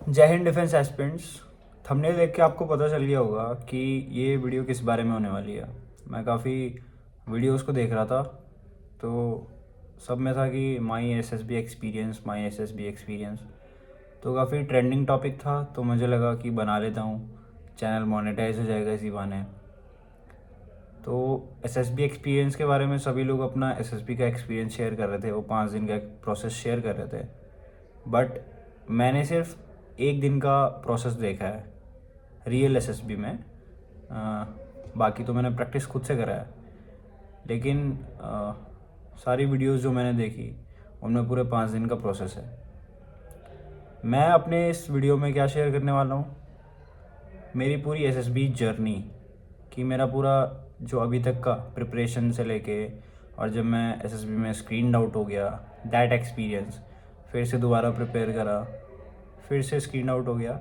जय Hind defence aspirants. Thumbnail देख के आपको पता चल गया होगा कि ये वीडियो किस बारे में होने वाली है। मैं काफ़ी वीडियोस को देख रहा था, तो सब में था कि माई एस एस बी एक्सपीरियंस। तो काफ़ी ट्रेंडिंग टॉपिक था, तो मुझे लगा कि बना लेता हूँ, चैनल मोनेटाइज हो जाएगा इसी बहाने। तो एस एस बी एक्सपीरियंस के बारे में सभी लोग अपना एस एस बी का एक्सपीरियंस शेयर कर रहे थे, वो 5 दिन का प्रोसेस शेयर कर रहे थे। बट मैंने सिर्फ एक दिन का प्रोसेस देखा है रियल एसएसबी में। बाकी तो मैंने प्रैक्टिस खुद से करा है, लेकिन सारी वीडियोस जो मैंने देखी उनमें पूरे 5 दिन का प्रोसेस है। मैं अपने इस वीडियो में क्या शेयर करने वाला हूँ, मेरी पूरी एसएसबी जर्नी कि मेरा पूरा जो अभी तक का प्रिपरेशन से लेके, और जब मैं एसएसबी में स्क्रीन आउट हो गया दैट एक्सपीरियंस, फिर से दोबारा प्रिपेयर करा, फिर से स्क्रीन आउट हो गया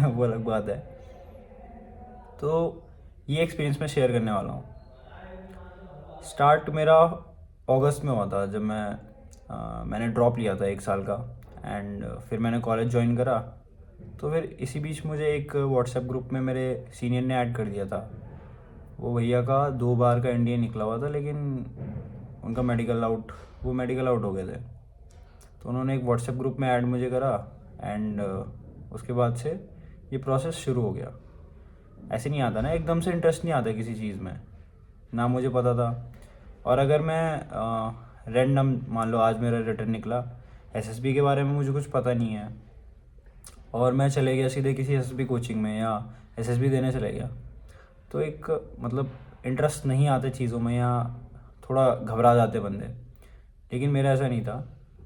वो अलग बात है। तो ये एक्सपीरियंस मैं शेयर करने वाला हूँ। स्टार्ट मेरा अगस्त में हुआ था, जब मैंने ड्रॉप लिया था 1 साल का, एंड फिर मैंने कॉलेज ज्वाइन करा। तो फिर इसी बीच मुझे एक व्हाट्सएप ग्रुप में मेरे सीनियर ने ऐड कर दिया था। वो भैया का 2 बार का एनडीए निकला हुआ था, लेकिन उनका मेडिकल आउट हो गए थे। तो उन्होंने एक व्हाट्सएप ग्रुप में ऐड मुझे करा, एंड उसके बाद से ये प्रोसेस शुरू हो गया। ऐसे नहीं आता ना, एकदम से इंटरेस्ट नहीं आता किसी चीज़ में, ना मुझे पता था। और अगर मैं रैंडम मान लो आज मेरा रिटर्न निकला, एसएसबी के बारे में मुझे कुछ पता नहीं है, और मैं चले गया सीधे किसी एसएसबी कोचिंग में या एसएसबी देने चले गया, तो एक मतलब इंटरेस्ट नहीं आते चीज़ों में, या थोड़ा घबरा जाते बंदे। लेकिन मेरा ऐसा नहीं था,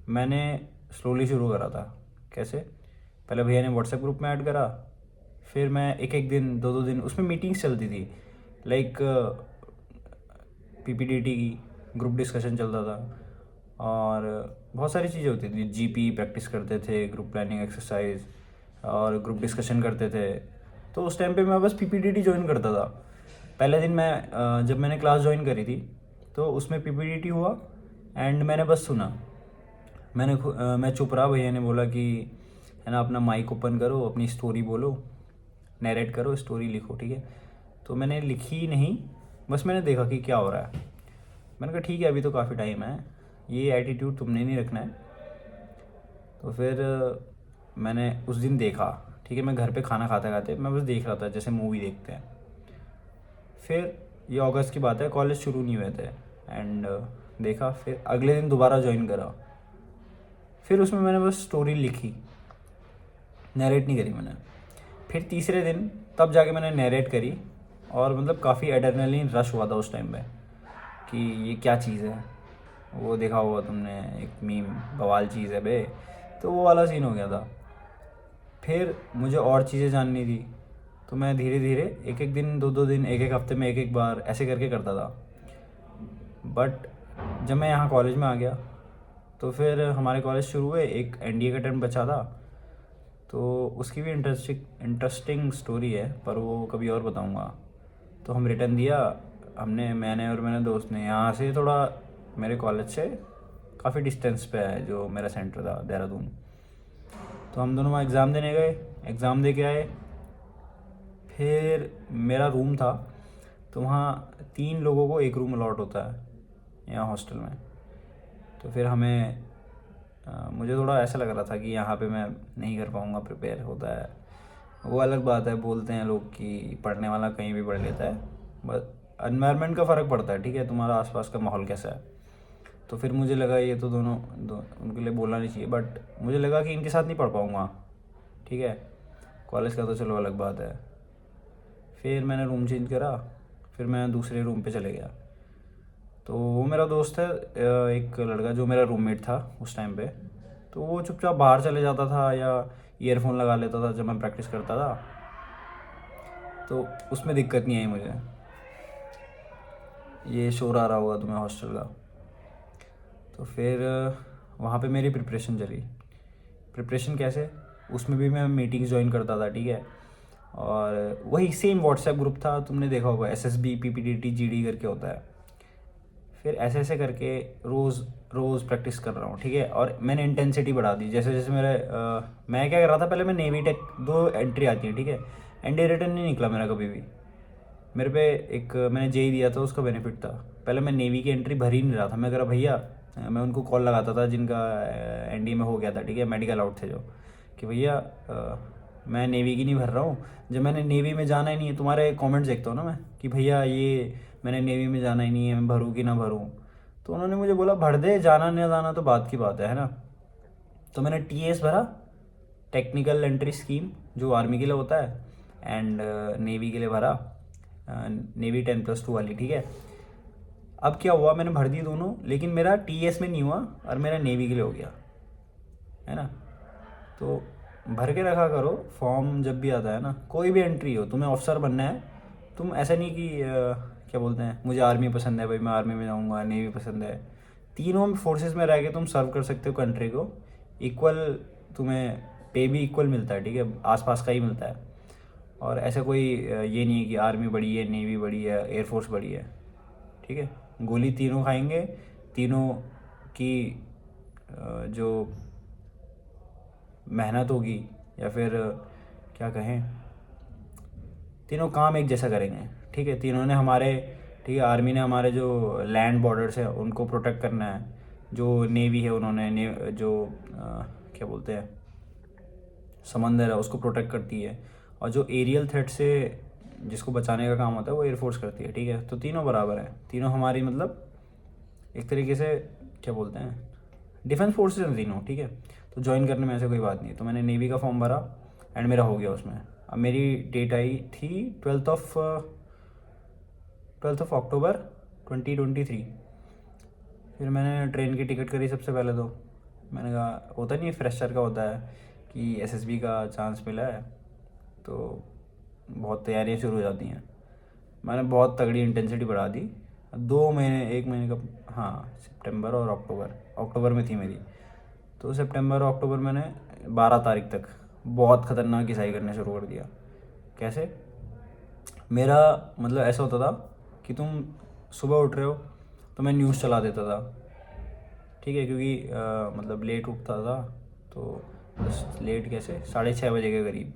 मैंने स्लोली शुरू करा था। कैसे? पहले भैया ने व्हाट्सएप ग्रुप में ऐड करा, फिर मैं एक एक दिन 2 2 दिन उसमें मीटिंग्स चलती थी, लाइक पीपीडीटी की ग्रुप डिस्कशन चलता था, और बहुत सारी चीज़ें होती थी। जीपी प्रैक्टिस करते थे, ग्रुप प्लानिंग एक्सरसाइज, और ग्रुप डिस्कशन करते थे। तो उस टाइम पे मैं बस पीपीडीटी ज्वाइन करता था। पहले दिन मैं जब मैंने क्लास ज्वाइन करी थी, तो उसमें पीपीडीटी हुआ, एंड मैंने बस सुना। मैं चुप रहा। भैया ने बोला कि है ना, अपना माइक ओपन करो, अपनी स्टोरी बोलो, नरेट करो, स्टोरी लिखो, ठीक है। तो मैंने लिखी नहीं, बस मैंने देखा कि क्या हो रहा है। मैंने कहा ठीक है, अभी तो काफ़ी टाइम है, ये एटीट्यूड तुमने नहीं रखना है। तो फिर मैंने उस दिन देखा, ठीक है। मैं घर पे खाना खाते खाते मैं बस देख रहा था, जैसे मूवी देखते हैं। फिर ये अगस्त की बात है, कॉलेज शुरू नहीं हुए थे, एंड देखा। फिर अगले दिन दोबारा ज्वाइन करा, फिर उसमें मैंने बस स्टोरी लिखी, नरेट नहीं करी मैंने। फिर तीसरे दिन तब जाके मैंने नरेट करी, और मतलब काफ़ी एड्रेनलिन रश हुआ था उस टाइम पे कि ये क्या चीज़ है। वो देखा होगा तुमने, एक मीम, बवाल चीज़ है बे। तो वो वाला सीन हो गया था। फिर मुझे और चीज़ें जाननी थी, तो मैं धीरे धीरे एक एक दिन, 2 2 दिन, एक एक हफ्ते में एक एक बार ऐसे करके करता था। बट जब मैं यहाँ कॉलेज में आ गया, तो फिर हमारे कॉलेज शुरू हुए, एक एनडीए का अटेम्प्ट बचा था। तो उसकी भी इंटरेस्टिंग स्टोरी है, पर वो कभी और बताऊँगा। तो हम रिटर्न दिया, मैंने और मेरे दोस्त ने। यहाँ से थोड़ा मेरे कॉलेज से काफ़ी डिस्टेंस पे है जो मेरा सेंटर था, देहरादून। तो हम दोनों वहाँ एग्ज़ाम देने गए, एग्ज़ाम दे के आए। फिर मेरा रूम था, तो वहाँ 3 लोगों को एक रूम अलॉट होता है यहाँ हॉस्टल में। तो फिर मुझे थोड़ा ऐसा लग रहा था कि यहाँ पे मैं नहीं कर पाऊँगा, प्रिपेयर होता है। वो अलग बात है, बोलते हैं लोग कि पढ़ने वाला कहीं भी पढ़ लेता है, बस एनवायरनमेंट का फ़र्क पड़ता है, ठीक है, तुम्हारा आसपास का माहौल कैसा है। तो फिर मुझे लगा ये तो उनके लिए बोलना नहीं चाहिए, बट मुझे लगा कि इनके साथ नहीं पढ़ पाऊँगा, ठीक है। कॉलेज का तो चलो अलग बात है। फिर मैंने रूम चेंज करा, फिर मैं दूसरे रूम पे चले गया। तो वो मेरा दोस्त है, एक लड़का जो मेरा रूममेट था उस टाइम पे। तो वो चुपचाप बाहर चले जाता था, या ईयरफोन लगा लेता था जब मैं प्रैक्टिस करता था। तो उसमें दिक्कत नहीं आई मुझे। ये शोर आ रहा होगा तुम्हें हॉस्टल का। तो फिर वहाँ पे मेरी प्रिपरेशन चली। प्रिपरेशन कैसे? उसमें भी मैं मीटिंग्स ज्वाइन करता था, ठीक है। और वही सेम व्हाट्सएप ग्रुप था, तुमने देखा होगा, S S B P P D T G D करके होता है। फिर ऐसे ऐसे करके रोज़ रोज़ प्रैक्टिस कर रहा हूँ, ठीक है। और मैंने इंटेंसिटी बढ़ा दी जैसे जैसे मैं क्या कर रहा था, पहले मैं नेवी टेक 2 एंट्री आती है, ठीक है। एनडीए रिटर्न नहीं निकला मेरा कभी भी। मेरे पे एक मैंने जेई दिया था, उसका बेनिफिट था। पहले मैं नेवी की एंट्री भर ही नहीं रहा था। मैं कह रहा भैया, मैं उनको कॉल लगाता था जिनका एनडीए में हो गया था, ठीक है, मेडिकल आउट थे जो, कि भैया मैं नेवी की नहीं भर रहा हूँ। जब मैंने नेवी में जाना ही नहीं है, तुम्हारे कमेंट्स देखता हूँ ना मैं कि भैया ये मैंने नेवी में जाना ही नहीं है, मैं भरूँ कि ना भरूँ। तो उन्होंने मुझे बोला भर दे, जाना नहीं जाना तो बात की बात है ना। तो मैंने टीएस भरा, टेक्निकल एंट्री स्कीम, जो आर्मी के लिए होता है, एंड नेवी के लिए भरा, नेवी 10+2 वाली, ठीक है। अब क्या हुआ, मैंने भर दी दोनों, लेकिन मेरा टीएस में नहीं हुआ और मेरा नेवी के लिए हो गया, है ना। तो भर के रखा करो फॉर्म, जब भी आता है ना, कोई भी एंट्री हो, तुम्हें ऑफिसर बनना है। तुम ऐसा नहीं कि क्या बोलते हैं, मुझे आर्मी पसंद है भाई मैं आर्मी में जाऊँगा, नेवी पसंद है। तीनों फोर्सेस में रह के तुम सर्व कर सकते हो कंट्री को इक्वल। तुम्हें पे भी इक्वल मिलता है, ठीक है, आसपास का ही मिलता है। और ऐसा कोई ये नहीं है कि आर्मी बड़ी है, नेवी बड़ी है, एयरफोर्स बड़ी है, ठीक है। गोली तीनों खाएंगे, तीनों की जो मेहनत होगी, या फिर क्या कहें, तीनों काम एक जैसा करेंगे, ठीक है। तीनों ने हमारे, ठीक है, आर्मी ने हमारे जो लैंड बॉर्डर्स है उनको प्रोटेक्ट करना है। जो नेवी है उन्होंने जो क्या बोलते हैं, समंदर है उसको प्रोटेक्ट करती है। और जो एरियल थ्रेट से जिसको बचाने का काम होता है वो एयरफोर्स करती है, ठीक है। तो तीनों बराबर हैं, तीनों हमारी मतलब एक तरीके से क्या बोलते हैं, डिफेंस फोर्सेज हैं तीनों, ठीक है। तो ज्वाइन करने में ऐसे कोई बात नहीं। तो मैंने नेवी का फॉर्म भरा एंड मेरा हो गया उसमें। अब मेरी डेट आई थी 12 अक्टूबर 2023। फिर मैंने ट्रेन की टिकट करी सबसे पहले। तो मैंने कहा, होता नहीं है फ्रेशर का होता है कि एसएसबी का चांस मिला है, तो बहुत तैयारियां शुरू हो जाती हैं। मैंने बहुत तगड़ी इंटेंसिटी बढ़ा दी। 2 महीने, 1 महीने का, हाँ, सितंबर और अक्टूबर में थी मेरी। तो सितंबर और अक्टूबर मैंने 12 तारीख तक बहुत ख़तरनाक घिसाई करना शुरू कर दिया। कैसे, मेरा मतलब ऐसा होता था कि तुम सुबह उठ रहे हो तो मैं न्यूज़ चला देता था, ठीक है, क्योंकि मतलब लेट उठता था। तो बस लेट कैसे, 6:30 बजे के करीब।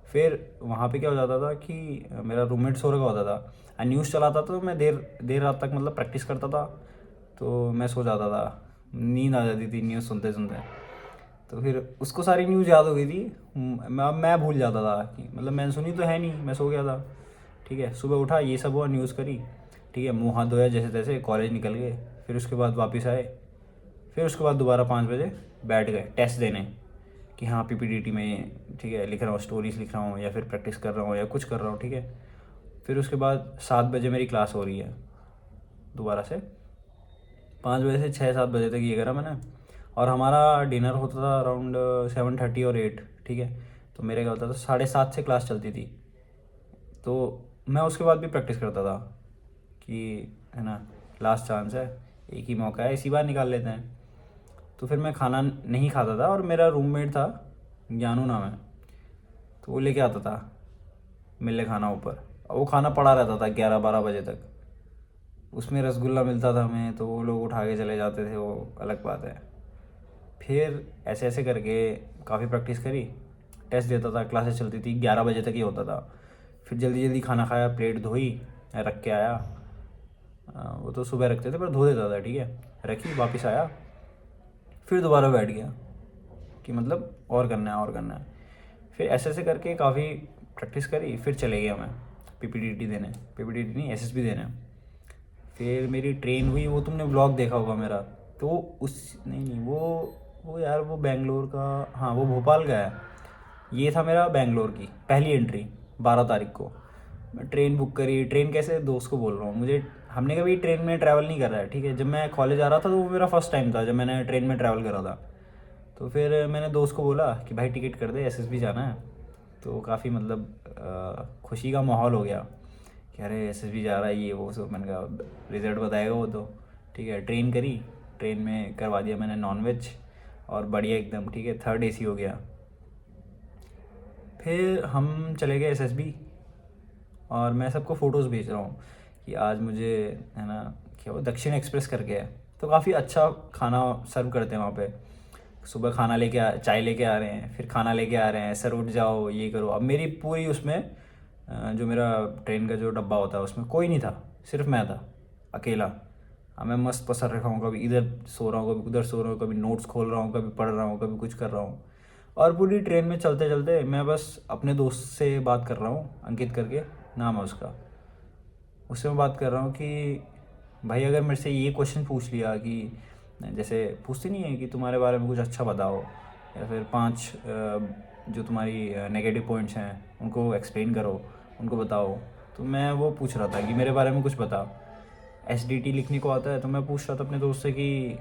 फिर वहाँ पे क्या हो जाता था कि मेरा रूममेट सो रखा होता था और न्यूज़ चलाता था, तो मैं देर देर रात तक मतलब प्रैक्टिस करता था। तो मैं सो जाता था, नींद आ जाती थी न्यूज़ सुनते सुनते। तो फिर उसको सारी न्यूज़ याद हो गई थी। मैं भूल जाता था कि मतलब मैंने सुनी तो है नहीं, मैं सो गया था, ठीक है। सुबह उठा, ये सब हुआ, न्यूज़ करी, ठीक है, मुँह हाथ धोया जैसे तैसे, कॉलेज निकल गए। फिर उसके बाद वापस आए। फिर उसके बाद दोबारा 5 बजे बैठ गए टेस्ट देने, कि हाँ पीपीडीटी में, ठीक है, लिख रहा हूँ, स्टोरीज लिख रहा हूँ या फिर प्रैक्टिस कर रहा हूँ या कुछ कर रहा हूँ, ठीक है। फिर उसके बाद 7 बजे मेरी क्लास हो रही है दोबारा से। 5 बजे से 6-7 बजे तक ये करा मैंने। और हमारा डिनर होता था अराउंड 7:30 और 8, ठीक है। तो मेरे क्या होता था, 7:30 से क्लास चलती थी। तो मैं उसके बाद भी प्रैक्टिस करता था कि, है ना, लास्ट चांस है, एक ही मौका है, इसी बार निकाल लेते हैं। तो फिर मैं खाना नहीं खाता था, और मेरा रूममेट था, ज्ञानू नाम है, तो वो लेके आता था मिलने खाना ऊपर। और वो खाना पड़ा रहता था 11-12 बजे तक। उसमें रसगुल्ला मिलता था हमें, तो वो लोग उठा के चले जाते थे, वो अलग बात है। फिर ऐसे ऐसे करके काफ़ी प्रैक्टिस करी, टेस्ट देता था, क्लासेस चलती थी, 11 बजे तक ही होता था। फिर जल्दी जल्दी खाना खाया, प्लेट धोई, रख के आया। वो तो सुबह रखते थे पर धो देता था, ठीक है, रखी, वापस आया, फिर दोबारा बैठ गया कि मतलब और करना है और करना है। फिर ऐसे ऐसे करके काफ़ी प्रैक्टिस करी। फिर चले गया मैं पीपीडीटी देने, पीपीडीटी नहीं, एसएसबी देने। फिर मेरी ट्रेन हुई, वो तुमने ब्लॉग देखा होगा मेरा। तो उस नहीं नहीं वो यार, वो बेंगलोर का, हाँ वो भोपाल का है। ये था मेरा बेंगलोर की पहली एंट्री, 12 तारीख को। मैं ट्रेन बुक करी, ट्रेन कैसे, दोस्त को बोल रहा हूँ, मुझे, हमने कभी ट्रेन में ट्रैवल नहीं करा है, ठीक है। जब मैं कॉलेज आ रहा था तो वो मेरा फर्स्ट टाइम था जब मैंने ट्रेन में ट्रैवल करा था। तो फिर मैंने दोस्त को बोला कि भाई टिकट कर दे, एसएसबी जाना है। तो काफ़ी मतलब खुशी का माहौल हो गया कि अरे एसएसबी जा रहा है, ये वो सब। मैंने कहा रिजल्ट बताएगा वो तो, ठीक है। ट्रेन करी, ट्रेन में करवा दिया मैंने नॉन वेज, और बढ़िया एकदम, ठीक है, थर्ड एसी हो गया। फिर हम चले गए एसएसबी, और मैं सबको फ़ोटोज़ भेज रहा हूँ कि आज मुझे, है ना, क्या वो दक्षिण एक्सप्रेस करके है, तो काफ़ी अच्छा खाना सर्व करते हैं वहाँ पे। सुबह खाना लेके चाय लेके आ रहे हैं, फिर खाना लेके आ रहे हैं, सर उठ जाओ ये करो। अब मेरी पूरी उसमें जो मेरा ट्रेन का जो डब्बा होता है उसमें कोई नहीं था, सिर्फ मैं था अकेला। अब मैं मस्त पसर रखा हूँ, कभी इधर सो रहा हूँ, कभी उधर सो रहा हूँ, कभी नोट्स खोल रहा हूँ, कभी पढ़ रहा हूँ, कभी कुछ कर रहा हूँ। और पूरी ट्रेन में चलते चलते मैं बस अपने दोस्त से बात कर रहा हूँ, अंकित करके नाम है उसका। उससे मैं बात कर रहा हूँ कि भाई अगर मेरे से ये क्वेश्चन पूछ लिया कि जैसे पूछते नहीं है कि तुम्हारे बारे में कुछ अच्छा बताओ, या फिर 5 जो तुम्हारी नेगेटिव पॉइंट्स हैं उनको एक्सप्लेन करो, उनको बताओ। तो मैं वो पूछ रहा था कि मेरे बारे में कुछ बता। SDT लिखने को आता है, तो मैं पूछ रहा था अपने दोस्त से कि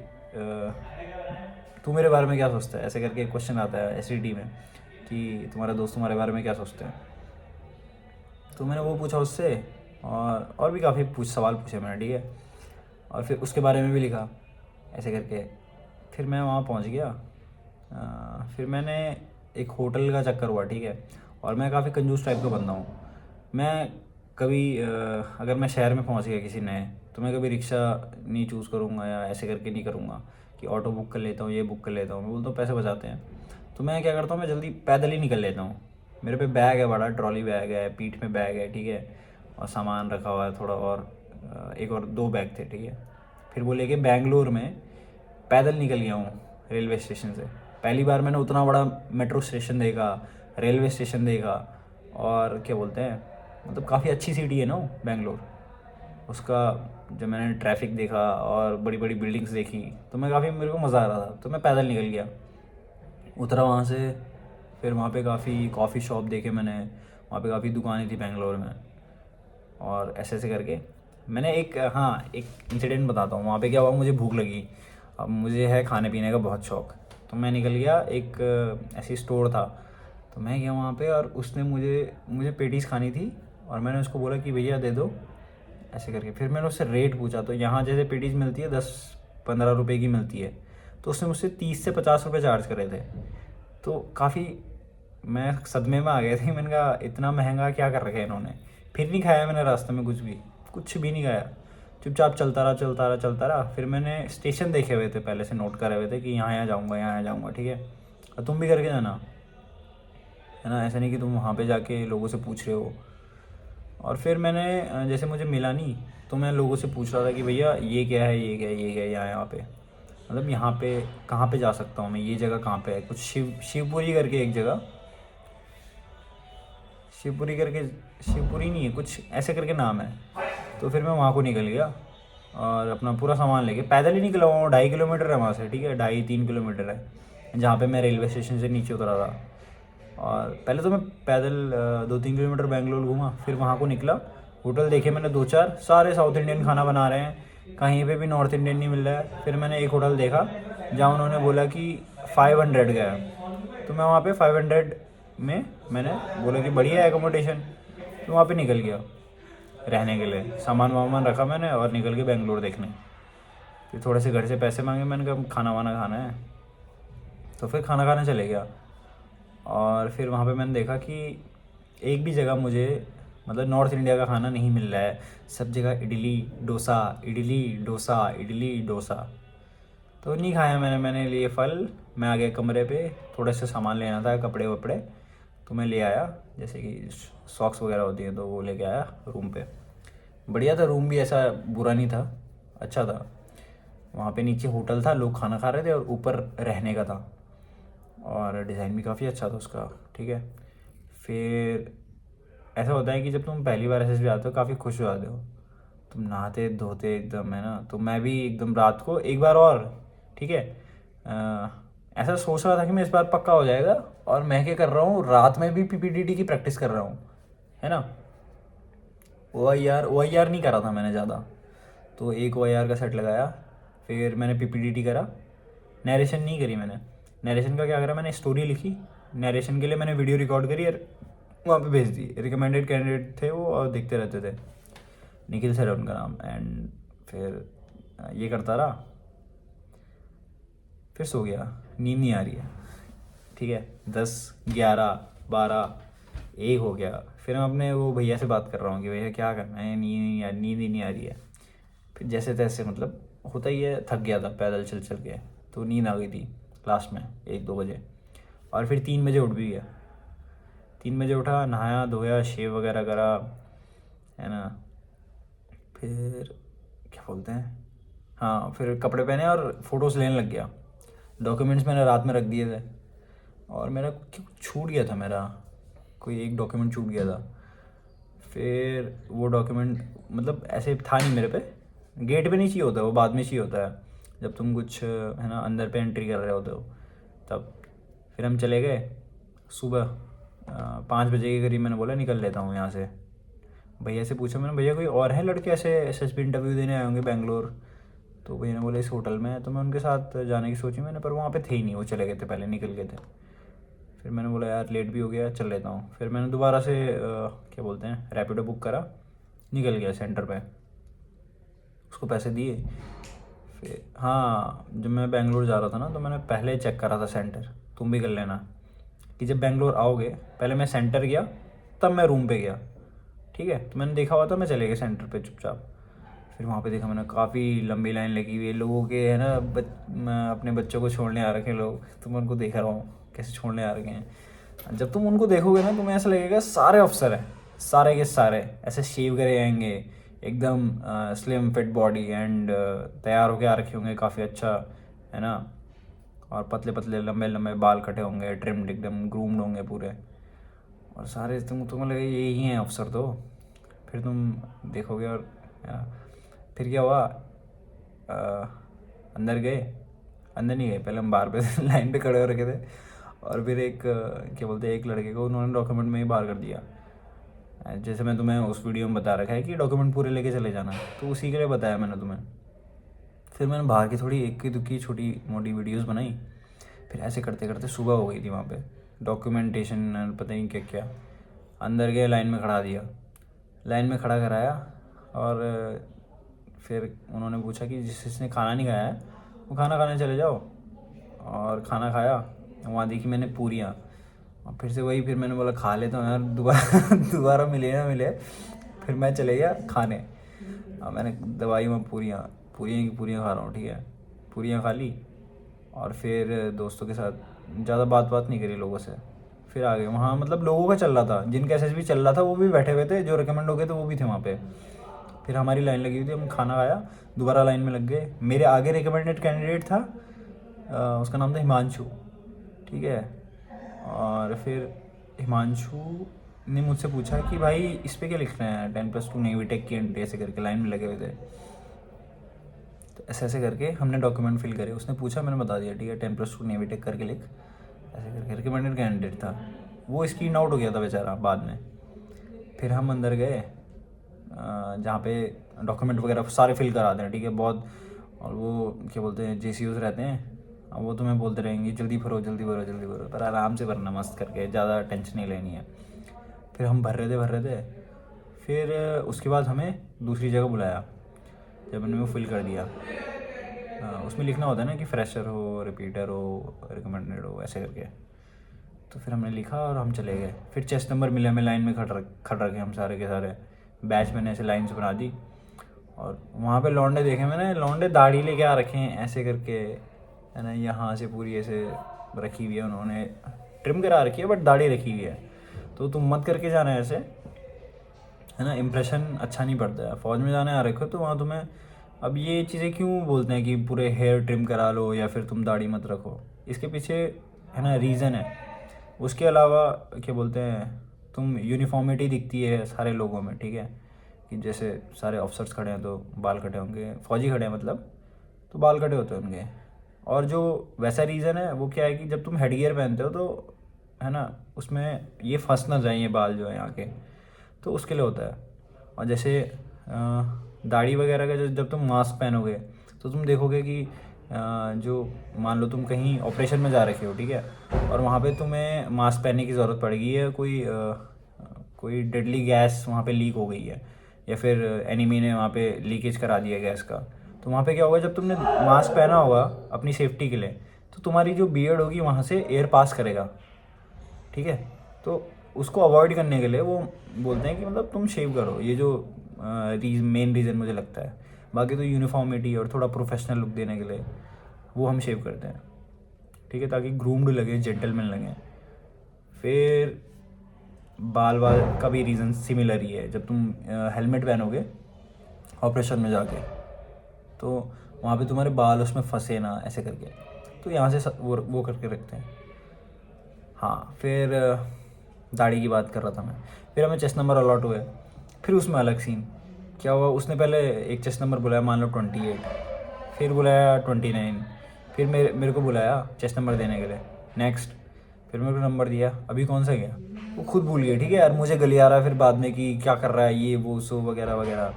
तू मेरे बारे में क्या सोचता है, ऐसे करके क्वेश्चन आता है SDT में कि तुम्हारा दोस्त तुम्हारे बारे में क्या सोचते हैं। तो मैंने वो पूछा उससे, और भी काफ़ी सवाल पूछे मैंने, ठीक है। और फिर उसके बारे में भी लिखा ऐसे करके। फिर मैं वहाँ पहुँच गया। फिर मैंने एक होटल का चक्कर हुआ, ठीक है। और मैं काफ़ी कंजूस टाइप का बंदा हूँ। मैं कभी अगर मैं शहर में पहुँच गया किसी नए, तो मैं कभी रिक्शा नहीं चूज़ करूँगा या ऐसे करके नहीं करूँगा कि ऑटो बुक कर लेता हूँ, ये बुक कर लेता हूँ। मैं बोलता हूँ पैसे बचाते हैं। तो मैं क्या करता हूँ, मैं जल्दी पैदल ही निकल लेता हूँ। मेरे पे बैग है, बड़ा ट्रॉली बैग है, पीठ में बैग है, ठीक है। और सामान रखा हुआ है थोड़ा, और एक और 2 बैग थे, ठीक है। फिर वो लेके बेंगलोर में पैदल निकल गया हूँ रेलवे स्टेशन से। पहली बार मैंने उतना बड़ा मेट्रो स्टेशन देखा, रेलवे स्टेशन देखा, और क्या बोलते हैं, मतलब काफ़ी अच्छी सिटी है ना वो बेंगलोर। उसका जब मैंने ट्रैफिक देखा और बड़ी बड़ी बिल्डिंग्स देखी, तो मैं काफ़ी, मेरे को मज़ा आ रहा था। तो मैं पैदल निकल गया, उतरा वहाँ से। फिर वहाँ पे काफ़ी कॉफ़ी शॉप देखे मैंने, वहाँ पे काफ़ी दुकानें थी बेंगलोर में। और ऐसे ऐसे करके मैंने एक इंसिडेंट बताता हूँ। वहाँ पे क्या हुआ, मुझे भूख लगी। अब मुझे है खाने पीने का बहुत शौक़, तो मैं निकल गया। एक ऐसी स्टोर था, तो मैं गया वहाँ पे, और उसने मुझे पेटीज़ खानी थी। और मैंने उसको बोला कि भैया दे दो, ऐसे करके। फिर मैंने उससे रेट पूछा, तो यहाँ जैसे पेटीज़ मिलती है 10-15 रुपए की मिलती है, तो उसने मुझसे 30 से 50 रुपये चार्ज करे थे। तो काफ़ी मैं सदमे में आ गया था। मैंने कहा इतना महंगा क्या कर रखा है इन्होंने। फिर नहीं खाया मैंने रास्ते में, कुछ भी नहीं खाया। चुपचाप चलता रहा। फिर मैंने स्टेशन देखे हुए थे, पहले से नोट करे हुए थे कि यहाँ जाऊँगा, यहाँ जाऊँगा, ठीक है। और तुम भी करके जाना, है ना, ऐसा नहीं कि तुम वहाँ पे जाके लोगों से पूछ रहे हो। और फिर मैंने जैसे मुझे मिला नहीं, तो मैं लोगों से पूछ रहा था कि भैया ये क्या है, ये क्या है, ये क्या है, यहाँ पे, मतलब यहाँ पे कहाँ पे जा सकता हूँ मैं, ये जगह कहाँ पे है। कुछ शिवपुरी करके एक जगह, शिवपुरी नहीं है, कुछ ऐसे करके नाम है। तो फिर मैं वहाँ को निकल गया, और अपना पूरा सामान लेके पैदल ही निकला हुआ हूँ। 2.5 किलोमीटर है वहाँ से, ठीक है, 2.5-3 किलोमीटर है जहाँ पे मैं रेलवे स्टेशन से नीचे उतरा था। और पहले तो मैं पैदल 2-3 किलोमीटर बेंगलोर घूमा, फिर वहाँ को निकला। होटल देखे मैंने 2-4, सारे साउथ इंडियन खाना बना रहे हैं, कहीं पे भी नॉर्थ इंडियन नहीं मिल रहा है। फिर मैंने एक होटल देखा जहाँ उन्होंने बोला कि 500 का है, तो मैं वहाँ पे 500 में मैंने बोला कि बढ़िया है एकोमोडेशन, तो वहाँ पे निकल गया रहने के लिए। सामान वामान रखा मैंने और निकल के बेंगलोर देखने। फिर थोड़े से घर से पैसे मांगे, मैंने कहा खाना वाना खाना है, तो फिर खाना खाने चले गया। और फिर वहाँ पे मैंने देखा कि एक भी जगह मुझे, मतलब नॉर्थ इंडिया का खाना नहीं मिल रहा है। सब जगह इडली डोसा, इडली डोसा, इडली डोसा। तो नहीं खाया मैंने लिए फल। मैं आ गया कमरे पे, थोड़े से सामान लेना था, कपड़े वपड़े, तो मैं ले आया, जैसे कि सॉक्स वगैरह होती है, तो वो लेके आया रूम पे। बढ़िया था रूम भी, ऐसा बुरा नहीं था, अच्छा था। वहाँ पे नीचे होटल था, लोग खाना खा रहे थे, और ऊपर रहने का था, और डिज़ाइन भी काफ़ी अच्छा था उसका, ठीक है। फिर ऐसा होता है कि जब तुम पहली बार SSB आते हो, काफ़ी खुश हो जाते हो, तुम नहाते धोते एकदम, है ना। तो मैं भी एकदम रात को एक बार और, ठीक है, ऐसा सोच रहा था कि मैं इस बार पक्का हो जाएगा। और मैं क्या कर रहा हूँ, रात में भी PPTT की प्रैक्टिस कर रहा हूँ, है ना। OIR नहीं करा था मैंने ज़्यादा, तो एक OIR का सेट लगाया। फिर मैंने PPTT करा। नरेशन नहीं करी मैंने। नरेशन का क्या करा, मैंने स्टोरी लिखी, नरेशन के लिए मैंने वीडियो रिकॉर्ड करी और वहाँ पे भेज दी। रिकमेंडेड कैंडिडेट थे वो, और देखते रहते थे, निखिल सर है उनका नाम। एंड फिर ये करता रहा, फिर सो गया, नींद नहीं आ रही है, ठीक है। 10, 11, 12, 1 हो गया। फिर मैं अपने वो भैया से बात कर रहा हूँ कि भैया क्या करना है, नींद ही नहीं आ रही है। फिर जैसे तैसे मतलब होता ही है, थक गया था पैदल चल चल के, तो नींद आ गई थी लास्ट में 1-2 बजे। और फिर 3 बजे उठ भी गया। 3 बजे उठा, नहाया धोया, शेव वगैरह करा, है ना। फिर क्या बोलते हैं, हाँ फिर कपड़े पहने और फ़ोटोज़ लेने लग गया। डॉक्यूमेंट्स मैंने रात में रख दिए थे, और मेरा क्यों छूट गया था, मेरा कोई एक डॉक्यूमेंट छूट गया था। फिर वो डॉक्यूमेंट मतलब ऐसे था नहीं मेरे पे, गेट पे नहीं चाहिए होता, वो बाद में चाहिए होता है जब तुम कुछ है ना अंदर पे एंट्री कर रहे होते हो तब। फिर हम चले गए सुबह 5 बजे के करीब। मैंने बोला निकल लेता हूँ यहाँ से। भैया से पूछा मैंने, भैया कोई और हैं लड़के ऐसे एसएसबी इंटरव्यू देने आए होंगे बेंगलोर? तो भैया ने बोला इस होटल में है। तो मैं उनके साथ जाने की सोची मैंने, पर वहाँ पे थे ही नहीं, वो चले गए थे पहले, निकल गए थे। फिर मैंने बोला यार लेट भी हो गया, चल लेता हूँ। फिर मैंने दोबारा से क्या बोलते हैं रैपिडो बुक करा, निकल गया सेंटर पे, उसको पैसे दिए। फिर हाँ, जब मैं बेंगलोर जा रहा था ना, तो मैंने पहले चेक करा था सेंटर, तुम भी कर लेना, कि जब बेंगलोर आओगे पहले मैं सेंटर गया, तब मैं रूम पे गया, ठीक है। तो मैंने देखा हुआ था, मैं चले गया सेंटर पे चुपचाप। फिर वहाँ पे देखा मैंने काफ़ी लंबी लाइन लगी हुई है लोगों के, है ना। मैं अपने बच्चों को छोड़ने आ रखे हैं लोग, तो मैं उनको देख रहा हूँ कैसे छोड़ने आ रखे हैं। जब तुम उनको देखोगे ना, तुम्हें ऐसा लगेगा सारे अफसर हैं, सारे के सारे ऐसे शेव करे आएंगे, एकदम स्लिम फिट बॉडी एंड तैयार होके आ रखे होंगे काफ़ी अच्छा, है ना। और पतले पतले लंबे लंबे बाल कटे होंगे, ट्रिम्ड एकदम ग्रूम्ड होंगे पूरे। और सारे तुम्हें लगे यही हैं अफसर तो। फिर तुम देखोगे और फिर क्या हुआ, अंदर गए, अंदर नहीं गए, पहले हम बाहर पे लाइन पे खड़े हो रखे थे। और फिर एक क्या बोलते हैं एक लड़के को उन्होंने डॉक्यूमेंट में ही बाहर कर दिया। जैसे मैं तुम्हें उस वीडियो में बता रखा है कि डॉक्यूमेंट पूरे लेके चले जाना, तो उसी के लिए बताया मैंने तुम्हें। फिर मैंने बाहर की थोड़ी इक्की दुक्की छोटी मोटी वीडियोस बनाई। फिर ऐसे करते करते सुबह हो गई थी वहाँ पे, डॉक्यूमेंटेशन पता नहीं क्या क्या। अंदर गए, लाइन में खड़ा दिया, लाइन में खड़ा कराया। और फिर उन्होंने पूछा कि जिसने खाना नहीं खाया है वो खाना खाने चले जाओ। और खाना खाया, वहाँ देखी मैंने पूरियाँ, और फिर से वही, फिर मैंने बोला खा लेता हूँ यार, दोबारा दोबारा मिले ना मिले। फिर मैं चले गया खाने। मैंने दवाई में पूरियाँ पूरियाँ की पूरियाँ खा रहा हूँ, ठीक है। पूरियाँ खा ली, और फिर दोस्तों के साथ ज़्यादा बात नहीं करी लोगों से। फिर आ गए वहाँ, मतलब लोगों का चल रहा था, जिनका एसएसबी चल रहा था वो भी बैठे हुए थे, जो रिकमेंड हो गए थे वो भी थे वहाँ पे। फिर हमारी लाइन लगी हुई थी, हम खाना खाया, दोबारा लाइन में लग गए। मेरे आगे रिकमेंडेड कैंडिडेट था, उसका नाम था हिमांशु, ठीक है। और फिर हिमांशु ने मुझसे पूछा कि भाई इस पर क्या लिख रहे हैं, 10+2 नेवी टेक की एंट्री, ऐसे करके लाइन में लगे हुए थे। तो ऐसे ऐसे करके हमने डॉक्यूमेंट फिल करे, उसने पूछा, मैंने बता दिया, ठीक है 10+2 नेवी टेक करके लिख, ऐसे करके। रिकमेंडेड कैंडिडेट था वो, स्क्रीन आउट हो गया था बेचारा बाद में। फिर हम अंदर गए जहाँ पे डॉक्यूमेंट वगैरह सारे फिल कराते हैं, ठीक है, बहुत। और वो क्या बोलते हैं जेसीओज रहते हैं, अब वो तुम्हें बोलते रहेंगे जल्दी भरो जल्दी भरो जल्दी भरो, पर आराम से भरना मस्त करके, ज़्यादा टेंशन नहीं लेनी है। फिर हम भर रहे थे। फिर उसके बाद हमें दूसरी जगह बुलाया, जब मैंने वो फिल कर दिया। उसमें लिखना होता है ना कि फ्रेशर हो, रिपीटर हो, रिकमेंडेड हो, ऐसे करके। तो फिर हमने लिखा और हम चले गए। फिर चेस्ट नंबर मिले हमें, लाइन में खड़ रखे हम सारे के सारे, बैच मैंने ऐसे लाइन से बना दी। और वहाँ पे लौंडे देखे मैंने, लौंडे दाढ़ी लेके आ रखे हैं ऐसे करके, है ना, यहाँ से पूरी ऐसे रखी हुई है, उन्होंने ट्रिम करा रखी है बट दाढ़ी रखी हुई है। तो तुम मत करके जाना ऐसे, है ना, इम्प्रेशन अच्छा नहीं पड़ता है। फ़ौज में जाने आ रखे हो तो वहाँ तुम्हें, अब ये चीज़ें क्यों बोलते हैं कि पूरे हेयर ट्रिम करा लो या फिर तुम दाढ़ी मत रखो, इसके पीछे है ना रीज़न है। उसके अलावा क्या बोलते हैं, तुम यूनिफॉर्मिटी दिखती है सारे लोगों में, ठीक है, कि जैसे सारे ऑफिसर्स खड़े हैं तो बाल कटे होंगे, फ़ौजी खड़े हैं मतलब तो बाल कटे होते होंगे। और जो वैसा रीज़न है वो क्या है कि जब तुम हेड गियर पहनते हो तो, है ना, उसमें ये फंस ना जाए ये बाल जो है यहाँ के, तो उसके लिए होता है। और जैसे दाढ़ी वगैरह का जब तुम मास्क पहनोगे तो तुम देखोगे कि जो मान लो तुम कहीं ऑपरेशन में जा रखे हो, ठीक है, और वहाँ पे तुम्हें मास्क पहनने की ज़रूरत पड़ेगी, है कोई डेडली गैस वहाँ पे लीक हो गई है, या फिर एनिमी ने वहाँ पे लीकेज करा दिया गैस का, तो वहाँ पे क्या होगा, जब तुमने मास्क पहना होगा अपनी सेफ्टी के लिए, तो तुम्हारी जो बियर्ड होगी वहाँ से एयर पास करेगा, ठीक है। तो उसको अवॉइड करने के लिए वो बोलते हैं कि मतलब तुम शेव करो, ये जो मेन रीज़न मुझे लगता है। बाकी तो यूनिफॉर्मिटी और थोड़ा प्रोफेशनल लुक देने के लिए वो हम शेव करते हैं, ठीक है, ताकि ग्रूम्ड लगे, जेंटलमैन लगे। फिर बाल का भी रीज़न सिमिलर ही है। जब तुम हेलमेट पहनोगे ऑपरेशन में जाके, तो वहाँ पे तुम्हारे बाल उसमें फंसे ना, ऐसे करके, तो यहाँ से वो करके रखते हैं। हाँ, फिर दाढ़ी की बात कर रहा था मैं। फिर हमें चेस्ट नंबर अलॉट हुए। फिर उसमें अलग सीन क्या हुआ, उसने पहले एक चेस्ट नंबर बुलाया, मान लो 28, फिर बुलाया 29, फिर मेरे को बुलाया चेस्ट नंबर देने के लिए, नेक्स्ट, फिर मेरे को नंबर दिया, अभी कौन सा गया वो खुद भूल गया, ठीक है यार, मुझे गली आ रहा है फिर बाद में कि क्या कर रहा है ये वो सो वगैरह वगैरह,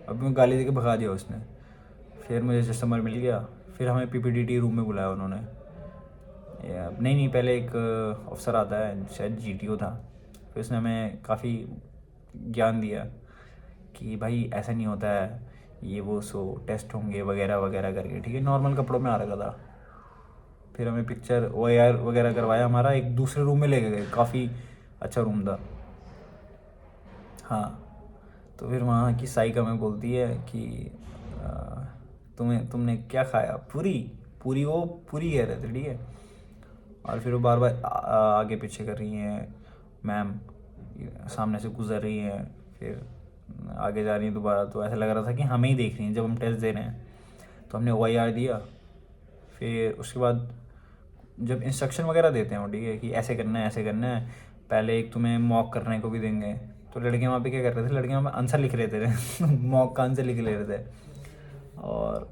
अभी मैं गाली दे के भगा दिया उसने। फिर मुझे चेस्ट नंबर मिल गया। फिर हमें पीपीडीटी रूम में बुलाया उन्होंने, नहीं पहले एक अफसर आता है, शायद जीटीओ था। फिर उसने हमें काफ़ी ज्ञान दिया कि भाई ऐसा नहीं होता है, ये वो सो टेस्ट होंगे वगैरह वगैरह करके, ठीक है, नॉर्मल कपड़ों में आ रखा था। फिर हमें पिक्चर OIR वगैरह करवाया, हमारा एक दूसरे रूम में लेके गए, काफ़ी अच्छा रूम था। हाँ, तो फिर वहाँ की साइक हमें बोलती है कि तुमने क्या खाया, पूरी पूरी, वो पूरी कह रहे थे, ठीक है। और फिर वो बार बार आगे पीछे कर रही हैं, मैम सामने से गुजर रही हैं, फिर आगे जा रही हैं दोबारा, तो ऐसा लग रहा था कि हमें ही देख रही हैं जब हम टेस्ट दे रहे हैं। तो हमने OIR दिया। फिर उसके बाद जब इंस्ट्रक्शन वगैरह देते हैं वो, ठीक है, कि ऐसे करना है ऐसे करना है, पहले एक तुम्हें मॉक करने को भी देंगे। तो लड़कियां वहाँ पे क्या कर रहे थे, लड़कियां वहाँ आंसर लिख रहे थे मॉक का आंसर लिख ले रहे थे। और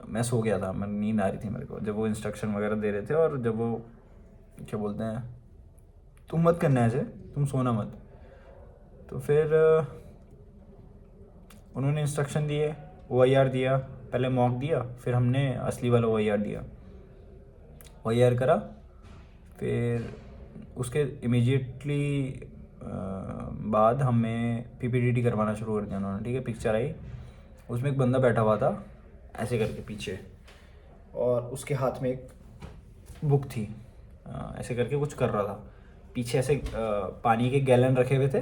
मैं सो गया था, मैं नींद आ रही थी मेरे को जब वो इंस्ट्रक्शन वगैरह दे रहे थे। और जब वो क्या बोलते हैं, तुम मत करना ऐसे, तुम सोना मत। तो फिर उन्होंने इंस्ट्रक्शन दिए, OIR दिया, पहले मॉक दिया, फिर हमने असली वाला OIR दिया, OIR करा। फिर उसके इमीडिएटली बाद हमें PPDT करवाना शुरू कर दिया उन्होंने, ठीक है। पिक्चर आई, उसमें एक बंदा बैठा हुआ था ऐसे करके पीछे, और उसके हाथ में एक बुक थी, ऐसे करके कुछ कर रहा था पीछे, ऐसे पानी के गैलन रखे हुए थे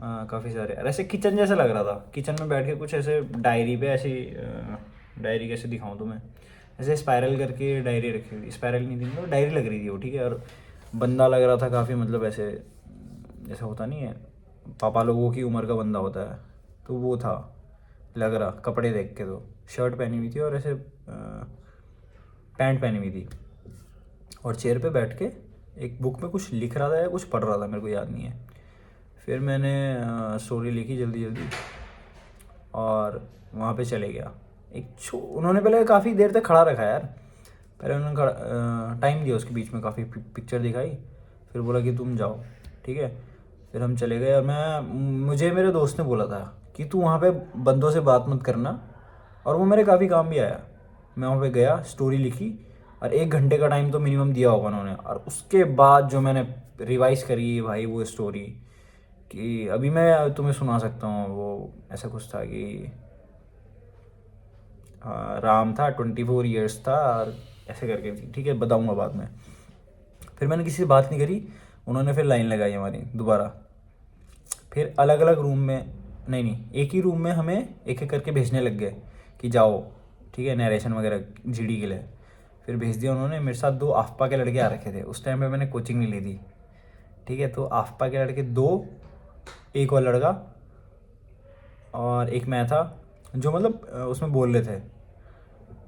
काफ़ी सारे, और ऐसे किचन जैसा लग रहा था, किचन में बैठ के कुछ ऐसे डायरी पे ऐसी डायरी कैसे दिखाऊं तुम्हें, ऐसे स्पायरल करके डायरी रखी हुई, स्पायरल नहीं थी मतलब डायरी लग रही थी वो, ठीक है। और बंदा लग रहा था काफ़ी, मतलब ऐसे जैसा होता नहीं है, पापा लोगों की उम्र का बंदा होता है, तो वो था लग रहा, कपड़े देख के तो शर्ट पहनी हुई थी और ऐसे पैंट पहनी हुई थी, और चेयर पे बैठ के एक बुक में कुछ लिख रहा था या कुछ पढ़ रहा था, मेरे को याद नहीं है। फिर मैंने स्टोरी लिखी जल्दी जल्दी और वहाँ पे चले गया। उन्होंने पहले काफ़ी देर तक खड़ा रखा यार, पहले उन्होंने टाइम दिया उसके बीच में, काफ़ी पिक्चर दिखाई, फिर बोला कि तुम जाओ, ठीक है। फिर हम चले गए, और मुझे मेरे दोस्त ने बोला था कि तू वहाँ पे बंदों से बात मत करना, और वो मेरे काफ़ी काम भी आया। मैं वहाँ पे गया, स्टोरी लिखी, और 1 घंटे का टाइम तो मिनिमम दिया होगा उन्होंने। और उसके बाद जो मैंने रिवाइज करी भाई वो स्टोरी, कि अभी मैं तुम्हें सुना सकता हूँ। वो ऐसा कुछ था कि राम था, 24 ईयर्स था, और ऐसे करके थी, ठीक है, बताऊँगा बाद में। फिर मैंने किसी से बात नहीं करी, उन्होंने फिर लाइन लगाई हमारी दोबारा। फिर अलग अलग रूम में, नहीं एक ही रूम में हमें एक एक करके भेजने लग गए कि जाओ, ठीक है, नरेशन वगैरह GD के लिए। फिर भेज दिया उन्होंने। मेरे साथ 2 AFPA के लड़के आ रखे थे उस टाइम पे, मैंने कोचिंग नहीं ली थी, ठीक है। तो AFPA के लड़के 2, एक और लड़का और एक मैं था, जो मतलब उसमें बोल रहे थे,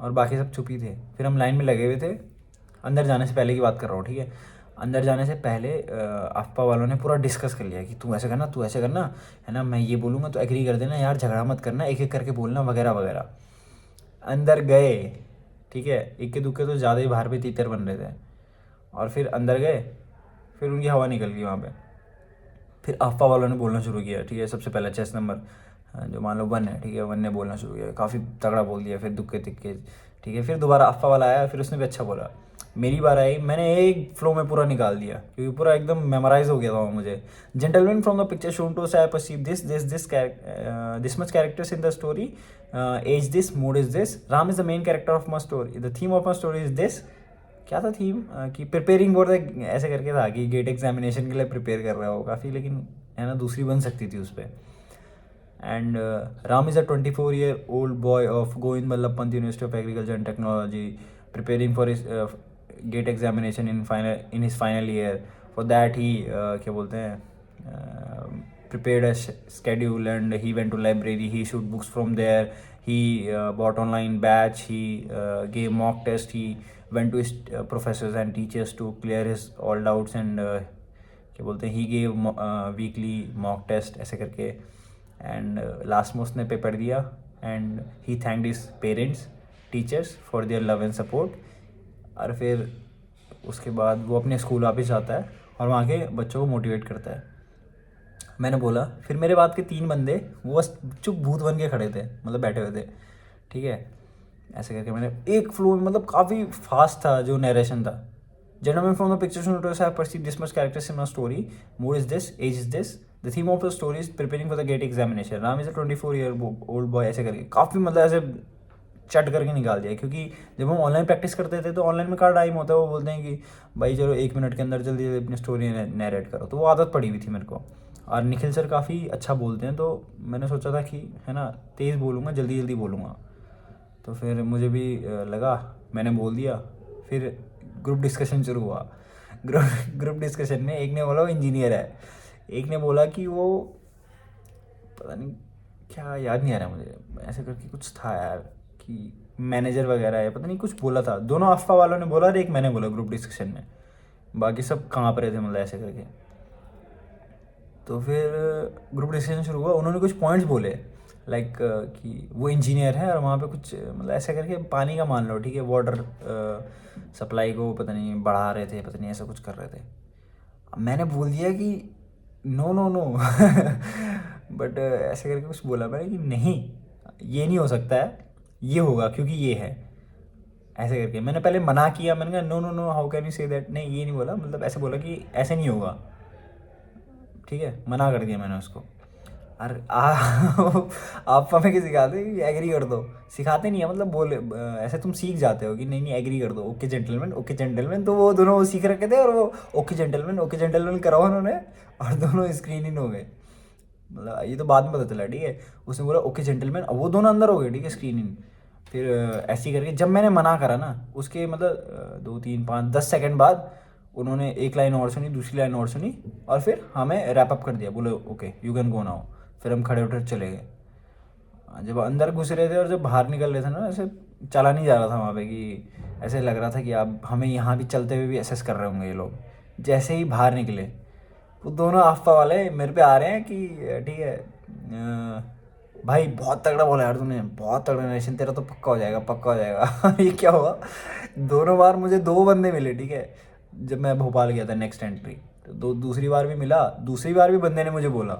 और बाकी सब चुप ही थे। फिर हम लाइन में लगे हुए थे, अंदर जाने से पहले की बात कर रहा हूँ, ठीक है। अंदर जाने से पहले AFPA वालों ने पूरा डिस्कस कर लिया कि तू ऐसे करना, तू ऐसे करना, है ना, मैं ये बोलूँगा तो एग्री कर देना यार, झगड़ा मत करना, एक एक करके बोलना वगैरह वगैरह। अंदर गए, ठीक है, इक्के दुक्के तो ज़्यादा ही बाहर पे तीतर बन रहे थे। और फिर अंदर गए, फिर उनकी हवा निकल गई वहाँ पे। फिर AFPA वालों ने बोलना शुरू किया, ठीक है। सबसे पहला चेस नंबर जो मान लो 1 है, ठीक है, 1 ने बोलना शुरू किया, काफ़ी तगड़ा बोल दिया। फिर दुक्के तिक्के, ठीक है। फिर दोबारा AFPA वाला आया, फिर उसने भी अच्छा बोला। मेरी बार आई, मैंने एक फ्लो में पूरा निकाल दिया, क्योंकि पूरा एकदम मेमोराइज हो गया था वो मुझे। Gentleman from the picture shown to I perceive this much characters in the story, as this, mood is this, Ram is the main character of my story, the theme of my story is this. क्या था theme, कि preparing for the, ऐसे करके था कि gate examination के लिए prepare कर रहा हो काफ़ी, लेकिन है ना दूसरी बन सकती थी उस पर। And Ram is a 24-year-old boy of Govind Ballabh Pant University of Agriculture and Technology, preparing for his GATE examination in his final year. For that he क्या बोलते हैं prepared a schedule, and he went to library. He issued books from there. He bought online batch. He gave mock test. He went to his professors and teachers to clear his all doubts, and क्या बोलते हैं he gave weekly mock test ऐसे करके. And last में उसने paper दिया, and he thanked his parents teachers for their love and support. और फिर उसके बाद वो अपने स्कूल वापस जाता है और वहाँ के बच्चों को मोटिवेट करता है. मैंने बोला, फिर मेरे बाद के 3 बंदे वो बस चुप भूत बन के खड़े थे, मतलब बैठे हुए थे, ठीक है. ऐसे करके मैंने एक फ्लो में, मतलब काफ़ी फास्ट था जो नरेशन था. Gentlemen from the pictures notice have perceived this much characters in our story. Mood is this, age is this. The theme of the story is preparing for the GATE examination. Ram is a 24-year-old boy. ऐसे करके काफ़ी, मतलब ऐसे चट करके निकाल दिया. क्योंकि जब हम ऑनलाइन प्रैक्टिस करते थे तो ऑनलाइन में क्या टाइम होता है, वो बोलते हैं कि भाई चलो 1 मिनट के अंदर जल्दी अपनी स्टोरी नैरेट करो. तो वो आदत पड़ी हुई थी मेरे को. और निखिल सर काफ़ी अच्छा बोलते हैं, तो मैंने सोचा था कि है ना तेज़ बोलूँगा, जल्दी जल्दी बोलूँगा. तो फिर मुझे भी लगा, मैंने बोल दिया. फिर ग्रुप डिस्कशन शुरू हुआ. ग्रुप डिस्कशन में एक ने बोला वो इंजीनियर है, एक ने बोला कि वो पता नहीं क्या, याद नहीं आ रहा मुझे, ऐसे करके कुछ था यार कि मैनेजर वगैरह है, पता नहीं कुछ बोला था. दोनों अफवाह वालों ने बोला और एक मैंने बोला ग्रुप डिस्कशन में. बाकी सब कांप रहे थे, मतलब ऐसे करके. तो फिर ग्रुप डिस्कशन शुरू हुआ. उन्होंने कुछ पॉइंट्स बोले लाइक कि वो इंजीनियर है और वहाँ पे कुछ, मतलब ऐसे करके पानी का मान लो, ठीक है, वाटर सप्लाई को पता नहीं बढ़ा रहे थे, पता नहीं ऐसा कुछ कर रहे थे. मैंने बोल दिया कि नो नो नो बट ऐसे करके कुछ बोला मैंने कि नहीं, ये नहीं हो सकता है, ये होगा क्योंकि ये है. ऐसे करके मैंने पहले मना किया. मैंने कहा no no no, how can you say that. नहीं, ये नहीं बोला, मतलब ऐसे बोला कि ऐसे नहीं होगा, ठीक है, मना कर दिया मैंने उसको. अरे आप हमें क्या सिखाते हैं कि एग्री कर दो, सिखाते नहीं है, मतलब बोले ऐसे तुम सीख जाते हो कि नहीं नहीं एग्री कर दो, ओके जेंटलमैन, ओके जेंटलमैन. तो वो दोनों वो सीख रखे थे और वो ओके जेंटलमैन करा उन्होंने और दोनों स्क्रीन इन हो गए. मतलब ये तो बाद में पता चला, ठीक है. उसने बोला ओके जेंटलमैन, अब वो दोनों अंदर हो गए, ठीक है, स्क्रीन इन. फिर ऐसे ही करके जब मैंने मना करा ना, उसके मतलब 2 3 5 10 सेकंड बाद उन्होंने एक लाइन और सुनी, दूसरी लाइन और सुनी, और फिर हमें रैप अप कर दिया. बोले okay you can go now. फिर हम खड़े उठे चले गए. जब अंदर घुस रहे थे और जब बाहर निकल रहे थे ना, ऐसे चला नहीं जा रहा था वहाँ पे, कि ऐसे लग रहा था कि आप हमें यहाँ भी चलते हुए भी असेस कर रहे होंगे ये लोग. जैसे ही बाहर निकले, वो दोनों आफ्ता वाले मेरे पे आ रहे हैं कि ठीक है भाई बहुत तगड़ा बोला यार तूने, बहुत तगड़ा नरेशन, तेरा तो पक्का हो जाएगा, पक्का हो जाएगा. ये क्या हुआ, दोनों बार मुझे 2 बंदे मिले, ठीक है, जब मैं भोपाल गया था नेक्स्ट एंट्री. तो दूसरी बार भी मिला. दूसरी बार भी बंदे ने मुझे बोला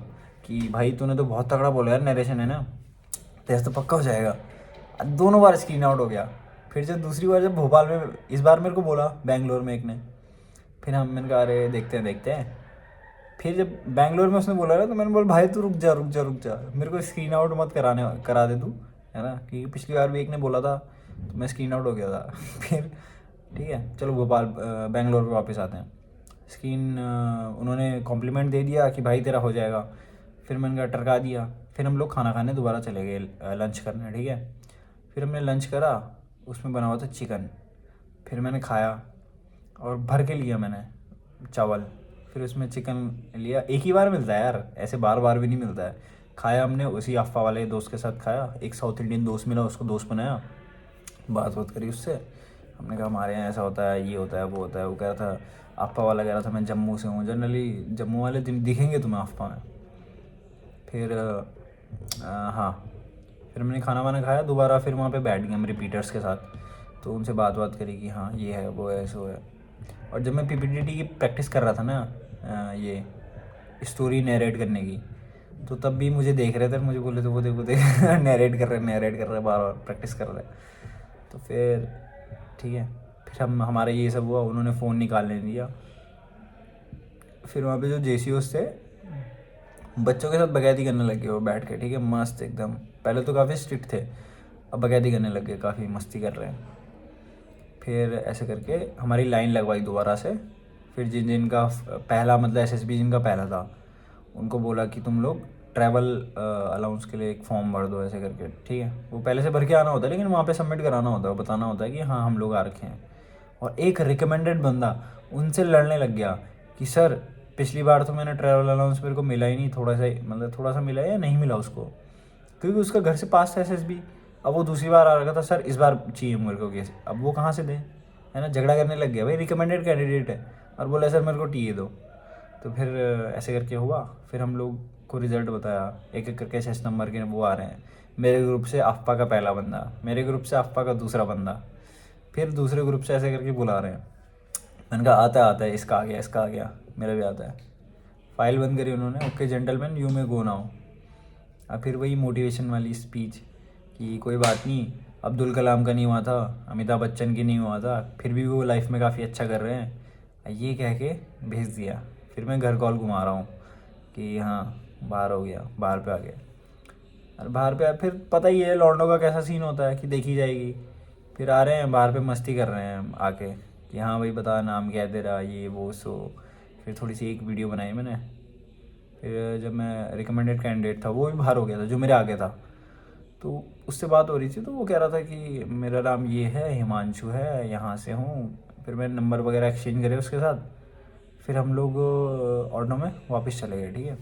कि भाई तूने तो बहुत तगड़ा बोला यार नरेशन, है ना, तेरा तो पक्का हो जाएगा. दोनों बार स्क्रीन आउट हो गया. फिर जब दूसरी बार जब भोपाल में, इस बार मेरे को बोला बेंगलोर में एक ने. फिर मैंने कहा अरे देखते हैं. फिर जब बेंगलोर में उसने बोला ना, तो मैंने बोला भाई तू रुक जा, मेरे को स्क्रीन आउट मत करा दे तू, है ना, क्योंकि पिछली बार भी एक ने बोला था तो मैं स्क्रीन आउट हो गया था. फिर ठीक है चलो भोपाल बेंगलोर पे वापस आते हैं. स्क्रीन उन्होंने कॉम्प्लीमेंट दे दिया कि भाई तेरा हो जाएगा. फिर मैंने कहा टरका दिया. फिर हम लोग खाना खाने दोबारा चले गए लंच करने, ठीक है. फिर हमने लंच करा, उसमें बना हुआ था चिकन. फिर मैंने खाया और भर के लिया मैंने चावल. फिर उसमें चिकन लिया. एक ही बार मिलता है यार, ऐसे बार बार भी नहीं मिलता है. खाया हमने उसी अफ़्फ़ा वाले दोस्त के साथ खाया. एक साउथ इंडियन दोस्त मिला, उसको दोस्त बनाया, बात करी उससे. हमने कहा हमारे यहाँ ऐसा होता है, ये होता है, वो होता है. वो कह रहा था, अफ़्फ़ा वाला कह रहा था मैं जम्मू से हूँ, जनरली जम्मू वाले दिखेंगे तुम्हें अफ़्फ़ा में. फिर हाँ, फिर मैंने खाना वाना खाया दोबारा. फिर वहाँ पे बैठ गए हम रिपीटर्स के साथ. तो उनसे बात करी कि हाँ ये है, वो है, सो है. और जब मैं पीपीटी की प्रैक्टिस कर रहा था ना, ये स्टोरी नरेट करने की, तो तब भी मुझे देख रहे थे, मुझे बोले थे वो देख नरेट कर रहे बार बार प्रैक्टिस कर रहे. तो फिर ठीक है, फिर हमारा ये सब हुआ. उन्होंने फ़ोन निकालने दिया. फिर वहाँ पे जो जेसीओस थे बच्चों के साथ बगैती करने लगे वो बैठ के, ठीक है, मस्त एकदम. पहले तो काफ़ी स्ट्रिक्ट थे, अब बगैती करने लग गए, काफ़ी मस्ती कर रहे हैं. फिर ऐसे करके हमारी लाइन लगवाई दोबारा से. फिर जिनका पहला, मतलब एसएसबी जिनका पहला था, उनको बोला कि तुम लोग ट्रैवल अलाउंस के लिए एक फॉर्म भर दो ऐसे करके, ठीक है। वो पहले से भर के आना होता है, लेकिन वहाँ पे सबमिट कराना होता है, बताना होता है कि हाँ हम लोग आ रखे हैं। और एक रिकमेंडेड बंदा उनसे लड़ने लग गया कि सर पिछली बार तो मैंने ट्रैवल अलाउंस मेरे को मिला ही नहीं, थोड़ा सा मतलब थोड़ा सा मिला या नहीं मिला उसको, क्योंकि उसका घर से पास था एसएसबी। अब वो दूसरी बार आ रखा था, सर इस बार चाहिए मेरे को केस। अब वो कहाँ से दें, है ना, झगड़ा करने लग गया, भाई रिकमेंडेड कैंडिडेट है और बोला सर मेरे को टीए दो। तो फिर ऐसे करके हुआ। फिर हम लोग को रिज़ल्ट बताया, एक एक करके 6 नंबर के वो आ रहे हैं। मेरे ग्रुप से अफ़पा का पहला बंदा, मेरे ग्रुप से अफ़पा का दूसरा बंदा, फिर दूसरे ग्रुप से ऐसे करके बुला रहे हैं। मैंने कहा आता है, इसका आ गया, इसका आ गया, मेरा भी आता है। फाइल बंद करी उन्होंने, ओके जेंटलमैन यू में गो नाउ। अब फिर वही मोटिवेशन वाली स्पीच कि कोई बात नहीं, अब्दुल कलाम का नहीं हुआ था, अमिताभ बच्चन की नहीं हुआ था, फिर भी वो लाइफ में काफ़ी अच्छा कर रहे हैं, ये कह के भेज दिया। फिर मैं घर कॉल घुमा रहा हूँ कि हाँ बाहर हो गया, बाहर पे आ गया। और बाहर पे फिर पता ही है लॉन्डो का कैसा सीन होता है कि देखी जाएगी। फिर आ रहे हैं बाहर पे, मस्ती कर रहे हैं आके कि हाँ भाई बता नाम क्या है तेरा, ये वो सो। फिर थोड़ी सी एक वीडियो बनाई मैंने। फिर जब मैं रिकमेंडेड कैंडिडेट था, वो भी बाहर हो गया था जो मेरे आगे था, तो उससे बात हो रही थी। तो वो कह रहा था कि मेरा नाम ये है, हिमांशु है, यहाँ से हूँ। फिर मैंने नंबर वगैरह एक्सचेंज करे उसके साथ। फिर हम लोग ऑटो में वापस चले गए, ठीक है।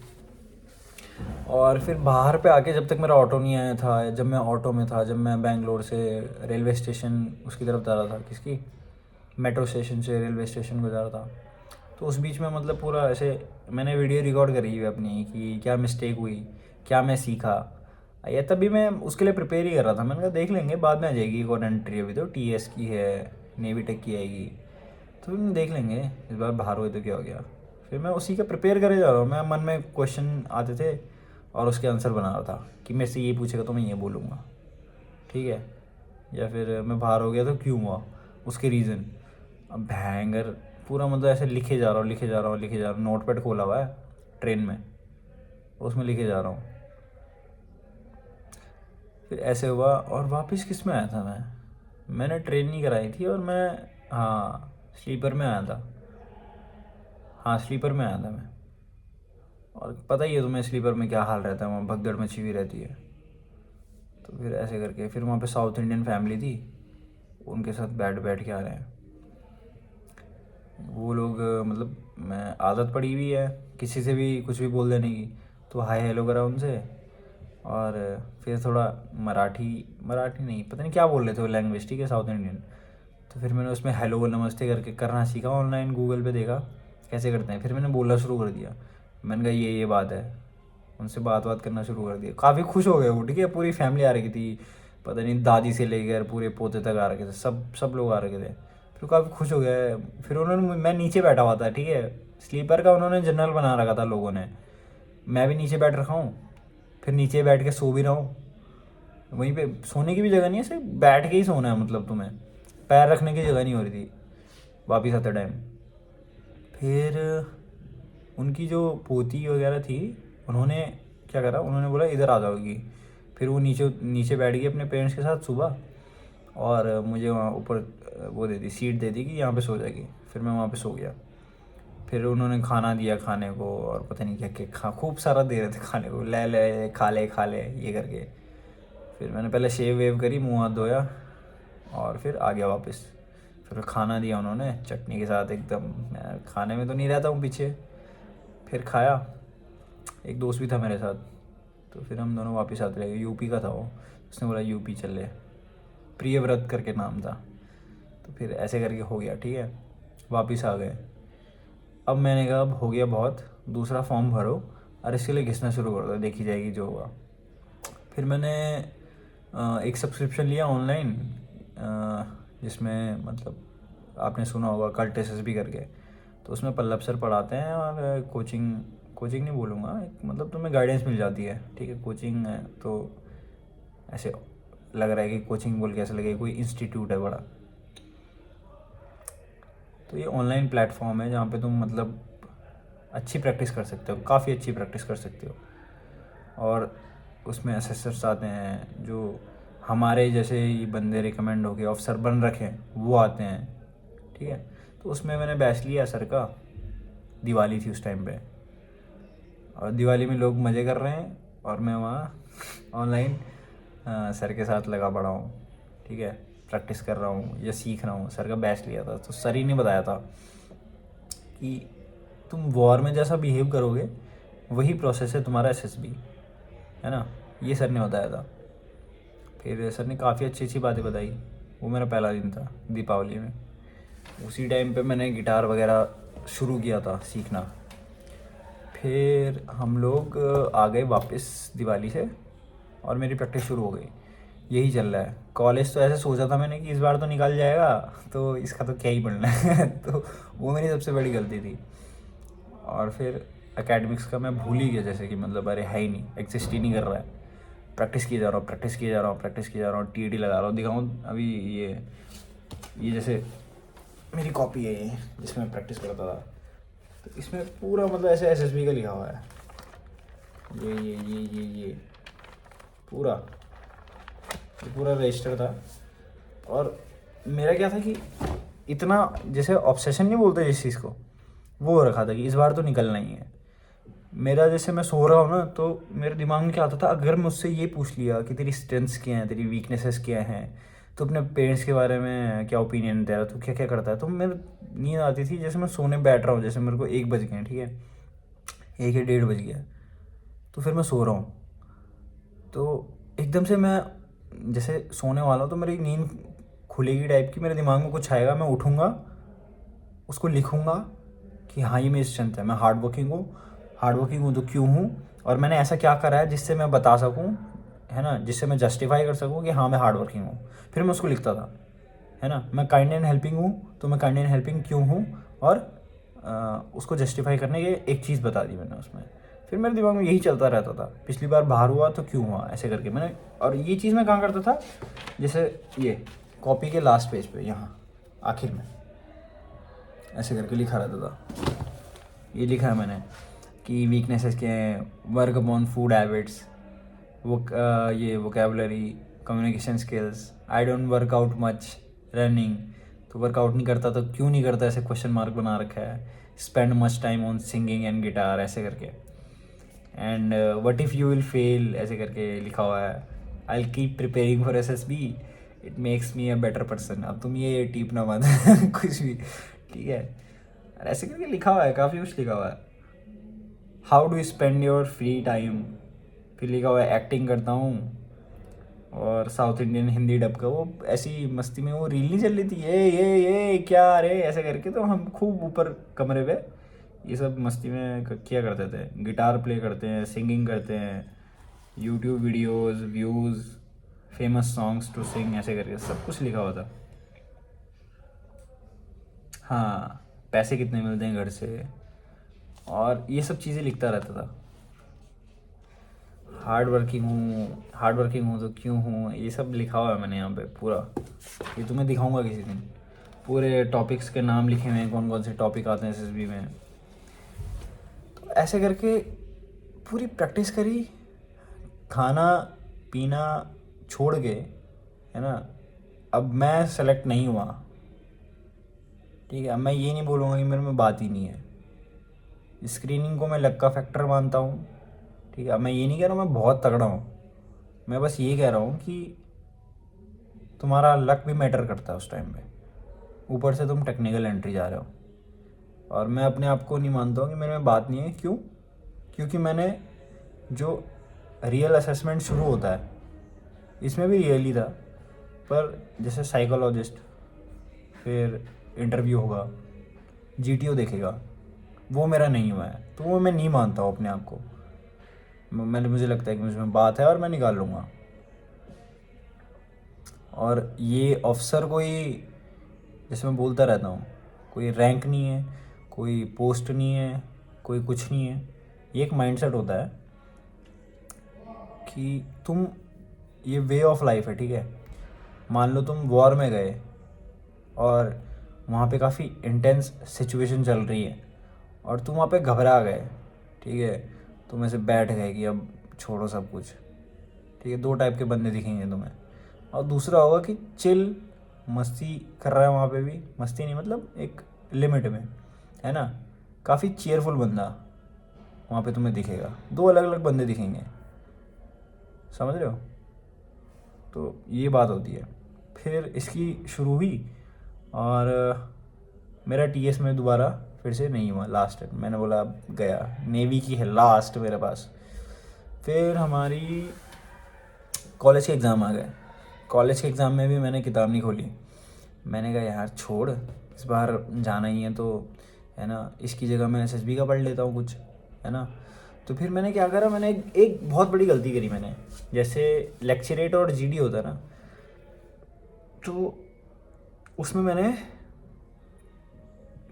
और फिर बाहर पे आके जब तक मेरा ऑटो नहीं आया था, जब मैं ऑटो में था, जब मैं बेंगलोर से रेलवे स्टेशन उसकी तरफ जा रहा था, किसकी मेट्रो स्टेशन से रेलवे स्टेशन को जा रहा था, तो उस बीच में मतलब पूरा ऐसे मैंने वीडियो रिकॉर्ड करी हुई अपनी कि क्या मिस्टेक हुई, क्या मैं सीखा। या तभी मैं उसके लिए प्रिपेयर ही कर रहा था। मैंने कहा देख लेंगे, बाद में आ जाएगी एक और एंट्री, अभी तो टीएस की है, नेवी टेक की आएगी, तो देख लेंगे, इस बार बाहर हुए तो क्या हो गया। फिर मैं उसी का प्रिपेयर करे जा रहा हूँ। मैं मन में क्वेश्चन आते थे और उसके आंसर बना रहा था कि मेरे से ये पूछेगा तो मैं ये बोलूँगा, ठीक है। या फिर मैं बाहर हो गया तो क्यों हुआ, उसके रीज़न। अब भयंकर पूरा मतलब ऐसे लिखे जा रहा हूँ, लिखे जा रहा हूँ, लिखे जा रहा हूँ। नोटपैड खोला हुआ है ट्रेन में, उसमें लिखे जा रहा हूँ। फिर ऐसे हुआ और वापस किस में आया था मैंने ट्रेन नहीं कराई थी और मैं, हाँ स्लीपर में आया था, हाँ स्लीपर में आया था मैं। और पता ही है तुम्हें स्लीपर में क्या हाल रहता है, वहाँ भगदड़ मची हुई रहती है। तो फिर ऐसे करके फिर वहाँ पे साउथ इंडियन फैमिली थी, उनके साथ बैठ बैठ के आ रहे हैं वो लोग। मतलब मैं आदत पड़ी हुई है किसी से भी कुछ भी बोल देने की, तो हाय हेलो करा उनसे। और फिर थोड़ा मराठी मराठी नहीं पता नहीं क्या बोल रहे थे वो लैंग्वेज, ठीक है, साउथ इंडियन। तो फिर मैंने उसमें हेलो नमस्ते करके करना सीखा, ऑनलाइन गूगल पे देखा कैसे करते हैं। फिर मैंने बोलना शुरू कर दिया, मैंने कहा ये बात है, उनसे बात करना शुरू कर दिया। काफ़ी खुश हो गए वो, ठीक है। पूरी फैमिली आ रही थी, पता नहीं दादी से लेकर पूरे पोते तक आ रखे थे, सब लोग आ रखे थे। फिर काफ़ी खुश हो गए। फिर उन्होंने, मैं नीचे बैठा हुआ था, ठीक है, स्लीपर का उन्होंने जनरल बना रखा था लोगों ने, मैं भी नीचे बैठ रखा हूँ। फिर नीचे बैठ के सो भी रहा हूँ, वहीं पे सोने की भी जगह नहीं है, सिर्फ बैठ के ही सोना है, मतलब तुम्हें पैर रखने की जगह नहीं हो रही थी वापिस आते टाइम। फिर उनकी जो पोती वगैरह थी, उन्होंने क्या करा, उन्होंने बोला इधर आ जाओगी। फिर वो नीचे नीचे बैठ गई अपने पेरेंट्स के साथ सुबह, और मुझे वहाँ ऊपर वो दे दी, सीट दे दी कि यहाँ पे सो जाएगी। फिर मैं वहाँ पे सो गया। फिर उन्होंने खाना दिया खाने को, और पता नहीं क्या क्या खूब सारा दे रहे थे खाने को, ले खा ले ये करके। फिर मैंने पहले शेव वेव करी, मुँह हाथ धोया और फिर आ गया वापस। फिर खाना दिया उन्होंने चटनी के साथ एकदम, मैं खाने में तो नहीं रहता हूँ पीछे। फिर खाया, एक दोस्त भी था मेरे साथ, तो फिर हम दोनों वापस आते रहे। यूपी का था वो, उसने बोला यूपी चल ले, प्रियव्रत करके नाम था। तो फिर ऐसे करके हो गया, ठीक है, वापस आ गए। अब मैंने कहा अब हो गया बहुत, दूसरा फॉर्म भरो और इसके लिए घिसना शुरू कर दो, देखी जाएगी जो होगा। फिर मैंने एक सब्सक्रिप्शन लिया ऑनलाइन, जिसमें मतलब आपने सुना होगा कल्ट एसएसबी करके। तो उसमें पल्लव सर पढ़ाते हैं, और कोचिंग नहीं बोलूँगा, मतलब तुम्हें गाइडेंस मिल जाती है, ठीक है। कोचिंग है तो ऐसे लग रहा है कि कोचिंग बोल के ऐसा लगे कोई इंस्टीट्यूट है बड़ा। तो ये ऑनलाइन प्लेटफॉर्म है जहाँ पे तुम मतलब अच्छी प्रैक्टिस कर सकते हो, काफ़ी अच्छी प्रैक्टिस कर सकते हो। और उसमें असेसर्स आते हैं जो हमारे जैसे ही बंदे रिकमेंड हो के ऑफिसर बन रखे हैं, वो आते हैं, ठीक है। तो उसमें मैंने बैच लिया सर का, दिवाली थी उस टाइम पे। और दिवाली में लोग मज़े कर रहे हैं और मैं वहाँ ऑनलाइन सर के साथ लगा पड़ा हूँ, ठीक है, प्रैक्टिस कर रहा हूँ या सीख रहा हूँ। सर का बैच लिया था तो सर ही ने बताया था कि तुम वॉर में जैसा बिहेव करोगे वही प्रोसेस है तुम्हारा एसएसबी, है ना, ये सर ने बताया था। फिर सर ने काफ़ी अच्छी अच्छी बातें बताई। वो मेरा पहला दिन था दीपावली में। उसी टाइम पे मैंने गिटार वगैरह शुरू किया था सीखना। फिर हम लोग आ गए वापस दिवाली से और मेरी प्रैक्टिस शुरू हो गई। यही चल रहा है। कॉलेज तो ऐसे सोचा था मैंने कि इस बार तो निकल जाएगा, तो इसका तो क्या ही पढ़ना है तो वो मेरी सबसे बड़ी गलती थी। और फिर एकेडमिक्स का मैं भूल ही गया, जैसे कि मतलब अरे है ही नहीं, एग्जिस्ट ही नहीं कर रहा है। प्रैक्टिस किए जा रहा हूँ, प्रैक्टिस किए जा रहा हूँ, प्रैक्टिस किए जा रहा हूँ, टीईटी लगा रहा हूँ। दिखाऊँ अभी ये जैसे मेरी कॉपी है ये, जिसमें मैं प्रैक्टिस करता था। तो इसमें पूरा मतलब ऐसे एसएसबी का लिखा हुआ है, ये पूरा रजिस्टर था। और मेरा क्या था कि इतना जैसे ऑब्सेशन नहीं बोलते जिस चीज़ को, वो हो रखा था कि इस बार तो निकलना ही है। मेरा जैसे मैं सो रहा हूँ ना, तो मेरे दिमाग में क्या आता था, अगर मुझसे ये पूछ लिया कि तेरी स्ट्रेंथ्स क्या हैं, तेरी वीकनेसेस क्या हैं, तो अपने पेरेंट्स के बारे में क्या ओपिनियन है तेरा, तो क्या क्या करता है, तो मेरे नींद आती थी। जैसे मैं सोने बैठ रहा हूँ, जैसे मेरे को 1 बज गए, ठीक है, 1 या 1:30 बज गया, तो फिर मैं सो रहा हूँ। तो एकदम से मैं जैसे सोने वाला हूँ तो मेरी नींद खुलेगी टाइप की, मेरे दिमाग में कुछ आएगा, मैं उठूँगा, उसको लिखूँगा कि हाँ ये मेरी स्ट्रेंथ है, मैं हार्ड वर्किंग हूँ तो क्यों हूँ, और मैंने ऐसा क्या करा है जिससे मैं बता सकूँ, है ना, जिससे मैं जस्टिफाई कर सकूँ कि हाँ मैं हार्ड वर्किंग हूँ। फिर मैं उसको लिखता था, है ना। मैं काइंड एंड हेल्पिंग हूँ तो मैं काइंड एंड हेल्पिंग क्यों हूँ, और उसको जस्टिफाई करने के एक चीज़ बता दी मैंने उसमें। फिर मेरे दिमाग में यही चलता रहता था, पिछली बार बाहर हुआ तो क्यों हुआ, ऐसे करके मैंने। और ये चीज़ मैं कहाँ करता था, जैसे ये कॉपी के लास्ट पेज पे यहाँ आखिर में ऐसे करके लिखा रहता था। ये लिखा है मैंने कि वीकनेसेस क्या हैं, वर्क अपॉन फूड हैबिट्स, वो ये vocabulary, communication skills, I don't work out much, running, तो वर्कआउट नहीं करता तो क्यों नहीं करता, ऐसे क्वेश्चन मार्क बना रखा है। Spend much time on singing and guitar, ऐसे करके। And what if you will fail, ऐसे करके लिखा हुआ है। I will keep preparing for SSB, it makes me a better person. अब तुम ये टीप ना मत कुछ भी, ठीक है। ऐसे करके लिखा हुआ है, काफ़ी कुछ लिखा हुआ है। How do spend your free time, फिर लिखा हुआ है एक्टिंग करता हूँ, और साउथ इंडियन हिंदी डब का वो ऐसी मस्ती में वो रील नहीं चल रही थी, ये क्या अरे, ऐसे करके। तो हम खूब ऊपर कमरे पे ये सब मस्ती में किया करते थे। गिटार प्ले करते हैं, सिंगिंग करते हैं, YouTube videos, views, famous songs to sing, ऐसे करके सब कुछ लिखा हुआ था। हाँ, पैसे कितने मिलते हैं घर से, और ये सब चीज़ें लिखता रहता था। हार्ड वर्किंग हूँ तो क्यों हूँ, ये सब लिखा हुआ है मैंने यहाँ पे पूरा। ये तुम्हें दिखाऊंगा किसी दिन। पूरे टॉपिक्स के नाम लिखे हुए हैं, कौन कौन से टॉपिक आते हैं एसएसबी में। तो ऐसे करके पूरी प्रैक्टिस करी, खाना पीना छोड़ के, है ना। अब मैं सेलेक्ट नहीं हुआ, ठीक है। अब मैं ये नहीं बोलूँगा कि मेरे में बात ही नहीं है। स्क्रीनिंग को मैं लक का फैक्टर मानता हूँ, ठीक है। अब मैं ये नहीं कह रहा हूँ मैं बहुत तगड़ा हूँ, मैं बस ये कह रहा हूँ कि तुम्हारा लक भी मैटर करता है उस टाइम पे। ऊपर से तुम टेक्निकल एंट्री जा रहे हो, और मैं अपने आप को नहीं मानता हूँ कि मेरे में बात नहीं है। क्यों? क्योंकि मैंने जो रियल असेसमेंट शुरू होता है, इसमें भी रियल ही था, पर जैसे साइकोलॉजिस्ट, फिर इंटरव्यू होगा, जीटीओ देखेगा, वो मेरा नहीं हुआ है। तो वो मैं नहीं मानता हूँ अपने आप को। मुझे लगता है कि मुझमें बात है और मैं निकाल लूँगा। और ये अफसर कोई, जैसे मैं बोलता रहता हूँ, कोई रैंक नहीं है, कोई पोस्ट नहीं है, कोई कुछ नहीं है। ये एक माइंडसेट होता है कि तुम, ये वे ऑफ लाइफ है, ठीक है। मान लो तुम वॉर में गए और वहाँ पे काफ़ी इंटेंस सिचुएशन चल रही है और तुम वहाँ पे घबरा गए, ठीक है। तुम ऐसे बैठ गए कि अब छोड़ो सब कुछ, ठीक है। 2 टाइप के बंदे दिखेंगे तुम्हें। और दूसरा होगा कि चिल, मस्ती कर रहा है वहाँ पे भी, मस्ती नहीं मतलब एक लिमिट में, है ना, काफ़ी चेयरफुल बंदा, वहाँ पे तुम्हें दिखेगा, 2 अलग अलग बंदे दिखेंगे, समझ रहे हो। तो ये बात होती है। फिर इसकी शुरू हुई और मेरा टीएस में दोबारा फिर से नहीं हुआ, लास्ट मैंने बोला अब गया, नेवी की है लास्ट मेरे पास। फिर हमारी कॉलेज के एग्ज़ाम आ गए। कॉलेज के एग्ज़ाम में भी मैंने किताब नहीं खोली। मैंने कहा यार छोड़, इस बार जाना ही है तो, है ना, इसकी जगह मैं एसएसबी का पढ़ लेता हूँ कुछ, है ना। तो फिर मैंने क्या करा, मैंने एक बहुत बड़ी गलती करी मैंने। जैसे लेक्चरेट और जीडी होता है ना, तो उसमें मैंने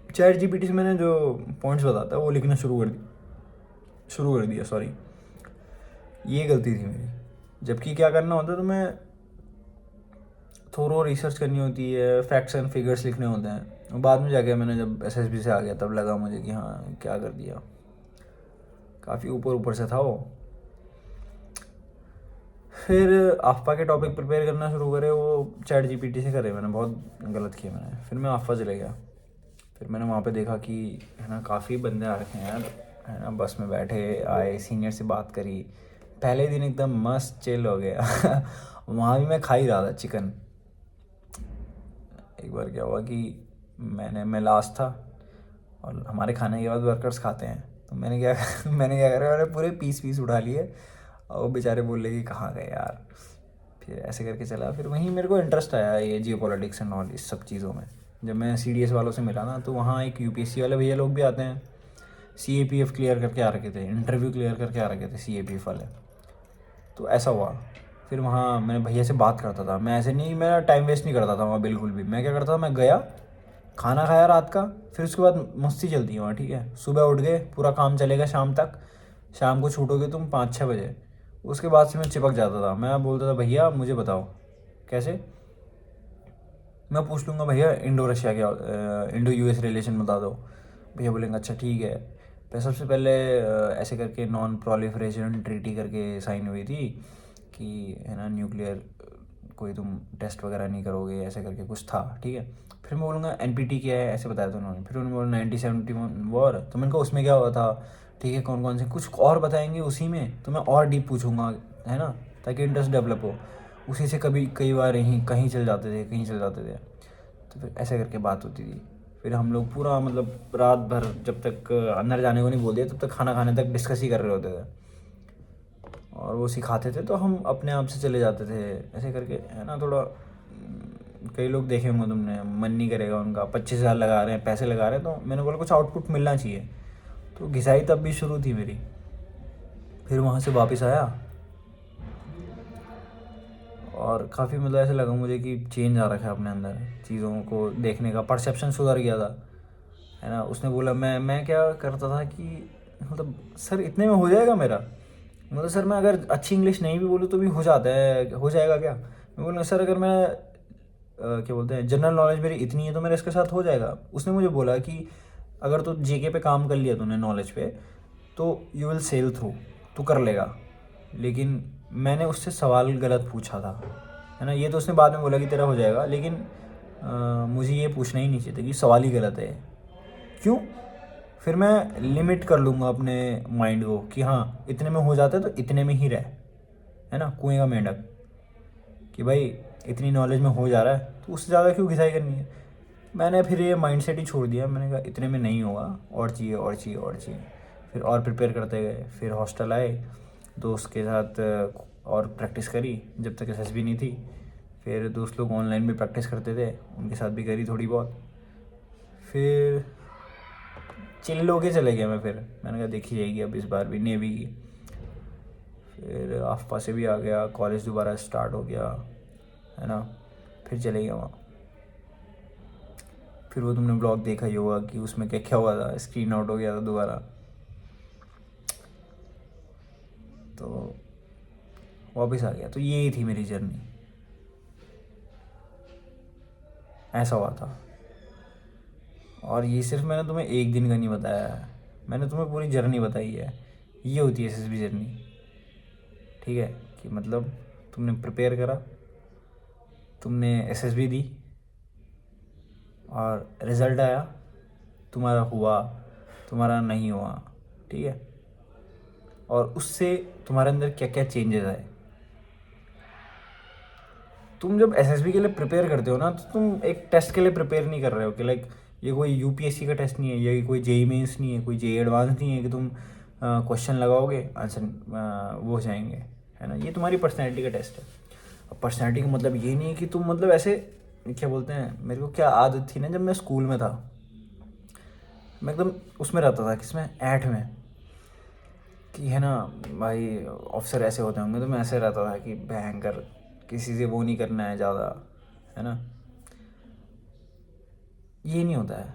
चैट जीपीटी से मैंने जो पॉइंट्स बताता है वो लिखना शुरू कर दिया, सॉरी। ये गलती थी मेरी। जबकि क्या करना होता है, तो मैं थोरो रिसर्च करनी होती है, फैक्ट्स एंड फिगर्स लिखने होते हैं। और बाद में जाके मैंने जब एसएसबी से आ गया तब लगा मुझे कि हाँ क्या कर दिया, काफ़ी ऊपर ऊपर से था वो। फिर आफा के टॉपिक प्रिपेयर करना शुरू करे, वो चैट जीपीटी से करे, मैंने बहुत गलत किया मैंने। फिर मैं आफा चले गया। फिर मैंने वहाँ पे देखा कि, है ना, काफ़ी बंदे आ रखे हैं यार, है ना। बस में बैठे आए, सीनियर से बात करी, पहले दिन एकदम मस्त चिल हो गया। वहाँ भी मैं खा ही रहा था चिकन। एक बार क्या हुआ कि मैं लास्ट था और हमारे खाने के बाद वर्कर्स खाते हैं, तो मैंने क्या मैंने क्या करा, मैंने पूरे पीस उठा लिए और वो बेचारे बोल रहे कि कहाँ गए यार। फिर ऐसे करके चला। फिर वहीं मेरे को इंटरेस्ट आया ये जियो पॉलिटिक्स एंड ऑल इस सब चीज़ों में। जब मैं सीडीएस वालों से मिला ना, तो वहाँ एक यूपीएससी वाले भैया लोग भी आते हैं, सीएपीएफ क्लियर करके आ रखे थे, इंटरव्यू क्लियर करके आ रखे थे सीएपीएफ वाले। तो ऐसा हुआ। फिर वहाँ मैं भैया से बात करता था, मैं ऐसे नहीं, मैं टाइम वेस्ट नहीं करता था वहाँ बिल्कुल भी। मैं क्या करता था, मैं गया, खाना खाया रात का, फिर उसके बाद मस्ती चलती है वहाँ, ठीक है। सुबह उठ गए, पूरा काम चलेगा शाम तक, शाम को छूटोगे तुम 5-6 बजे। उसके बाद से मैं चिपक जाता था, मैं बोलता था भैया मुझे बताओ कैसे। मैं पूछ लूँगा भैया इंडो रशिया क्या, इंडो यूएस रिलेशन बता दो। भैया बोलेंगे अच्छा ठीक है। फिर सबसे पहले ऐसे करके नॉन प्रोलिफरेशन ट्रीटी करके साइन हुई थी कि, है ना, न्यूक्लियर कोई तुम टेस्ट वगैरह नहीं करोगे, ऐसे करके कुछ था, ठीक है। फिर मैं बोलूँगा एनपीटी क्या है, ऐसे बताया था उन्होंने। फिर उन्होंने बोला 1971 वॉर, तो मैंने कहा उसमें क्या हुआ था, ठीक है, कौन कौन से कुछ और बताएंगे उसी में, तो मैं और डीप पूछूंगा, है ना, ताकि इंटरेस्ट डेवलप हो। उसी से कभी कई बार यहीं कहीं चल जाते थे, कहीं चल जाते थे। तो फिर ऐसे करके बात होती थी। फिर हम लोग पूरा मतलब रात भर, जब तक अंदर जाने को नहीं बोल दिया तब तक खाना खाने तक डिस्कस ही कर रहे होते थे। और वो सिखाते थे तो हम अपने आप से चले जाते थे, ऐसे करके, है ना। थोड़ा कई लोग देखे होंगे तुमने, मन नहीं करेगा उनका, 25,000 लगा रहे हैं, पैसे लगा रहे हैं, तो मैंने बोला कुछ आउटपुट मिलना चाहिए। तो घिसाई तब भी शुरू थी मेरी। फिर वहाँ से वापस आया और काफ़ी मतलब ऐसा लगा मुझे कि चेंज आ रखा है अपने अंदर, चीज़ों को देखने का परसेप्शन सुधर गया था, है ना। उसने बोला, मैं क्या करता था कि मतलब सर इतने में हो जाएगा मेरा, मतलब सर मैं अगर अच्छी इंग्लिश नहीं भी बोलूँ तो भी हो जाता है, हो जाएगा क्या। मैं बोला सर अगर मैं क्या बोलते हैं, जनरल नॉलेज मेरी इतनी है तो मेरे इसके साथ हो जाएगा। उसने मुझे बोला कि अगर तू जीके पे काम कर लिया तूने, नॉलेज पे, तो यू विल सेल थ्रू, तू कर लेगा। लेकिन मैंने उससे सवाल गलत पूछा था, है ना। ये तो उसने बाद में बोला कि तेरा हो जाएगा, लेकिन मुझे ये पूछना ही नहीं चाहिए था कि सवाल ही गलत है, क्यों। फिर मैं लिमिट कर लूँगा अपने माइंड को कि हाँ इतने में हो जाता है तो इतने में ही रह, है ना, कुएं का मेंढक, कि भाई इतनी नॉलेज में हो जा रहा है तो उससे ज़्यादा क्यों घिसाई करनी है। मैंने फिर ये माइंडसेट ही छोड़ दिया, मैंने कहा इतने में नहीं होगा, और चाहिए और चाहिए और चाहिए। फिर और प्रिपेयर करते गए, फिर हॉस्टल आए, दोस्त के साथ और प्रैक्टिस करी जब तक एसएसबी नहीं थी। फिर दोस्त लोग ऑनलाइन भी प्रैक्टिस करते थे, उनके साथ भी करी थोड़ी बहुत। फिर चिल्ल होके चले गया मैं। फिर मैंने कहा देखी जाएगी अब इस बार भी नेवी की। फिर आफपा से भी आ गया, कॉलेज दोबारा स्टार्ट हो गया, है ना। फिर चले गया वहाँ। फिर वो तुमने ब्लॉग देखा ही होगा कि उसमें क्या क्या हुआ था, स्क्रीन आउट हो गया था दोबारा। तो वापस आ गया। तो यही थी मेरी जर्नी, ऐसा हुआ था। और ये सिर्फ मैंने तुम्हें एक दिन का नहीं बताया है, मैंने तुम्हें पूरी जर्नी बताई है। ये होती है एसएसबी जर्नी, ठीक है। कि मतलब तुमने प्रिपेयर करा, तुमने एसएसबी दी और रिज़ल्ट आया, तुम्हारा हुआ, तुम्हारा नहीं हुआ, ठीक है। और उससे तुम्हारे अंदर क्या क्या चेंजेस आए। तुम जब एसएसबी के लिए प्रिपेयर करते हो ना, तो तुम एक टेस्ट के लिए प्रिपेयर नहीं कर रहे हो कि लाइक ये कोई यूपीएससी का टेस्ट नहीं है, ये कोई जेई मेंस नहीं है, कोई जेई एडवांस नहीं है कि तुम क्वेश्चन लगाओगे आंसर वो हो जाएंगे, है ना। ये तुम्हारी पर्सनैलिटी का टेस्ट है। अब पर्सनैलिटी का मतलब ये नहीं है कि तुम मतलब ऐसे क्या बोलते हैं, मेरे को क्या आदत थी ना जब मैं स्कूल में था, मैं एकदम उसमें रहता था, किसमें, ऐठ में, कि है ना भाई ऑफिसर ऐसे होते होंगे, तो मैं ऐसे रहता था कि भयंकर किसी से वो नहीं करना है ज़्यादा, है ना। ये नहीं होता है।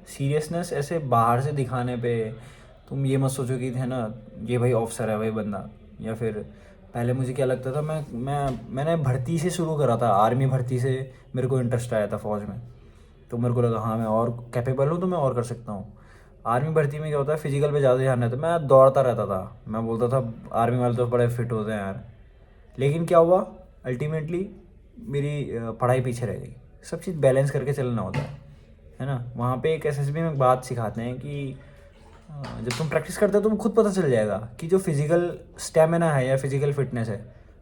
सीरियसनेस ऐसे बाहर से दिखाने पे तुम ये मत सोचो कि है ना ये भाई ऑफिसर है भाई बंदा। या फिर पहले मुझे क्या लगता था, मैंने भर्ती से शुरू करा था, आर्मी भर्ती से मेरे को इंटरेस्ट आया था फौज में। तो मेरे को लगा हाँ मैं और कैपेबल हूँ तो मैं और कर सकता हूँ। आर्मी भर्ती में क्या होता है, फिजिकल पे ज़्यादा ध्यान रहता है। मैं दौड़ता रहता था, मैं बोलता था आर्मी वाले तो बड़े फिट होते हैं यार। लेकिन क्या हुआ, अल्टीमेटली मेरी पढ़ाई पीछे रह गई। सब चीज़ बैलेंस करके चलना होता है ना। वहाँ पे एक एसएसबी में बात सिखाते हैं कि जब तुम प्रैक्टिस करते हो तो खुद पता चल जाएगा कि जो फिज़िकल स्टेमिना है या फिज़िकल फिटनेस है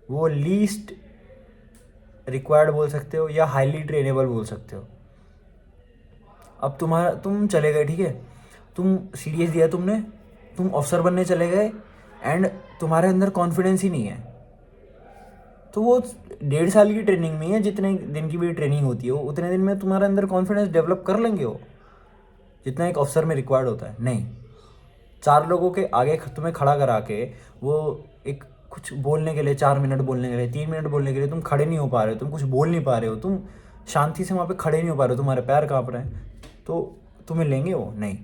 वो लीस्ट रिक्वायर्ड बोल सकते हो या हाईली ट्रेनेबल बोल सकते हो। अब तुम चले गए, ठीक है, तुम सीरियस दिया तुमने, तुम ऑफिसर बनने चले गए एंड तुम्हारे अंदर कॉन्फिडेंस ही नहीं है, तो वो 1.5 साल की ट्रेनिंग में है, जितने दिन की भी ट्रेनिंग होती है वो उतने दिन में तुम्हारे अंदर कॉन्फिडेंस डेवलप कर लेंगे वो, जितना एक अफसर में रिक्वायर्ड होता है। नहीं, 4 लोगों के आगे तुम्हें खड़ा करा के वो एक कुछ बोलने के लिए 4 मिनट बोलने के लिए 3 मिनट बोलने के लिए तुम खड़े नहीं हो पा रहे हो, तुम कुछ बोल नहीं पा रहे हो, तुम शांति से वहाँ पे खड़े नहीं हो पा रहे हो, तुम्हारे पैर काँप रहे हैं, तो तुम्हें लेंगे वो? नहीं।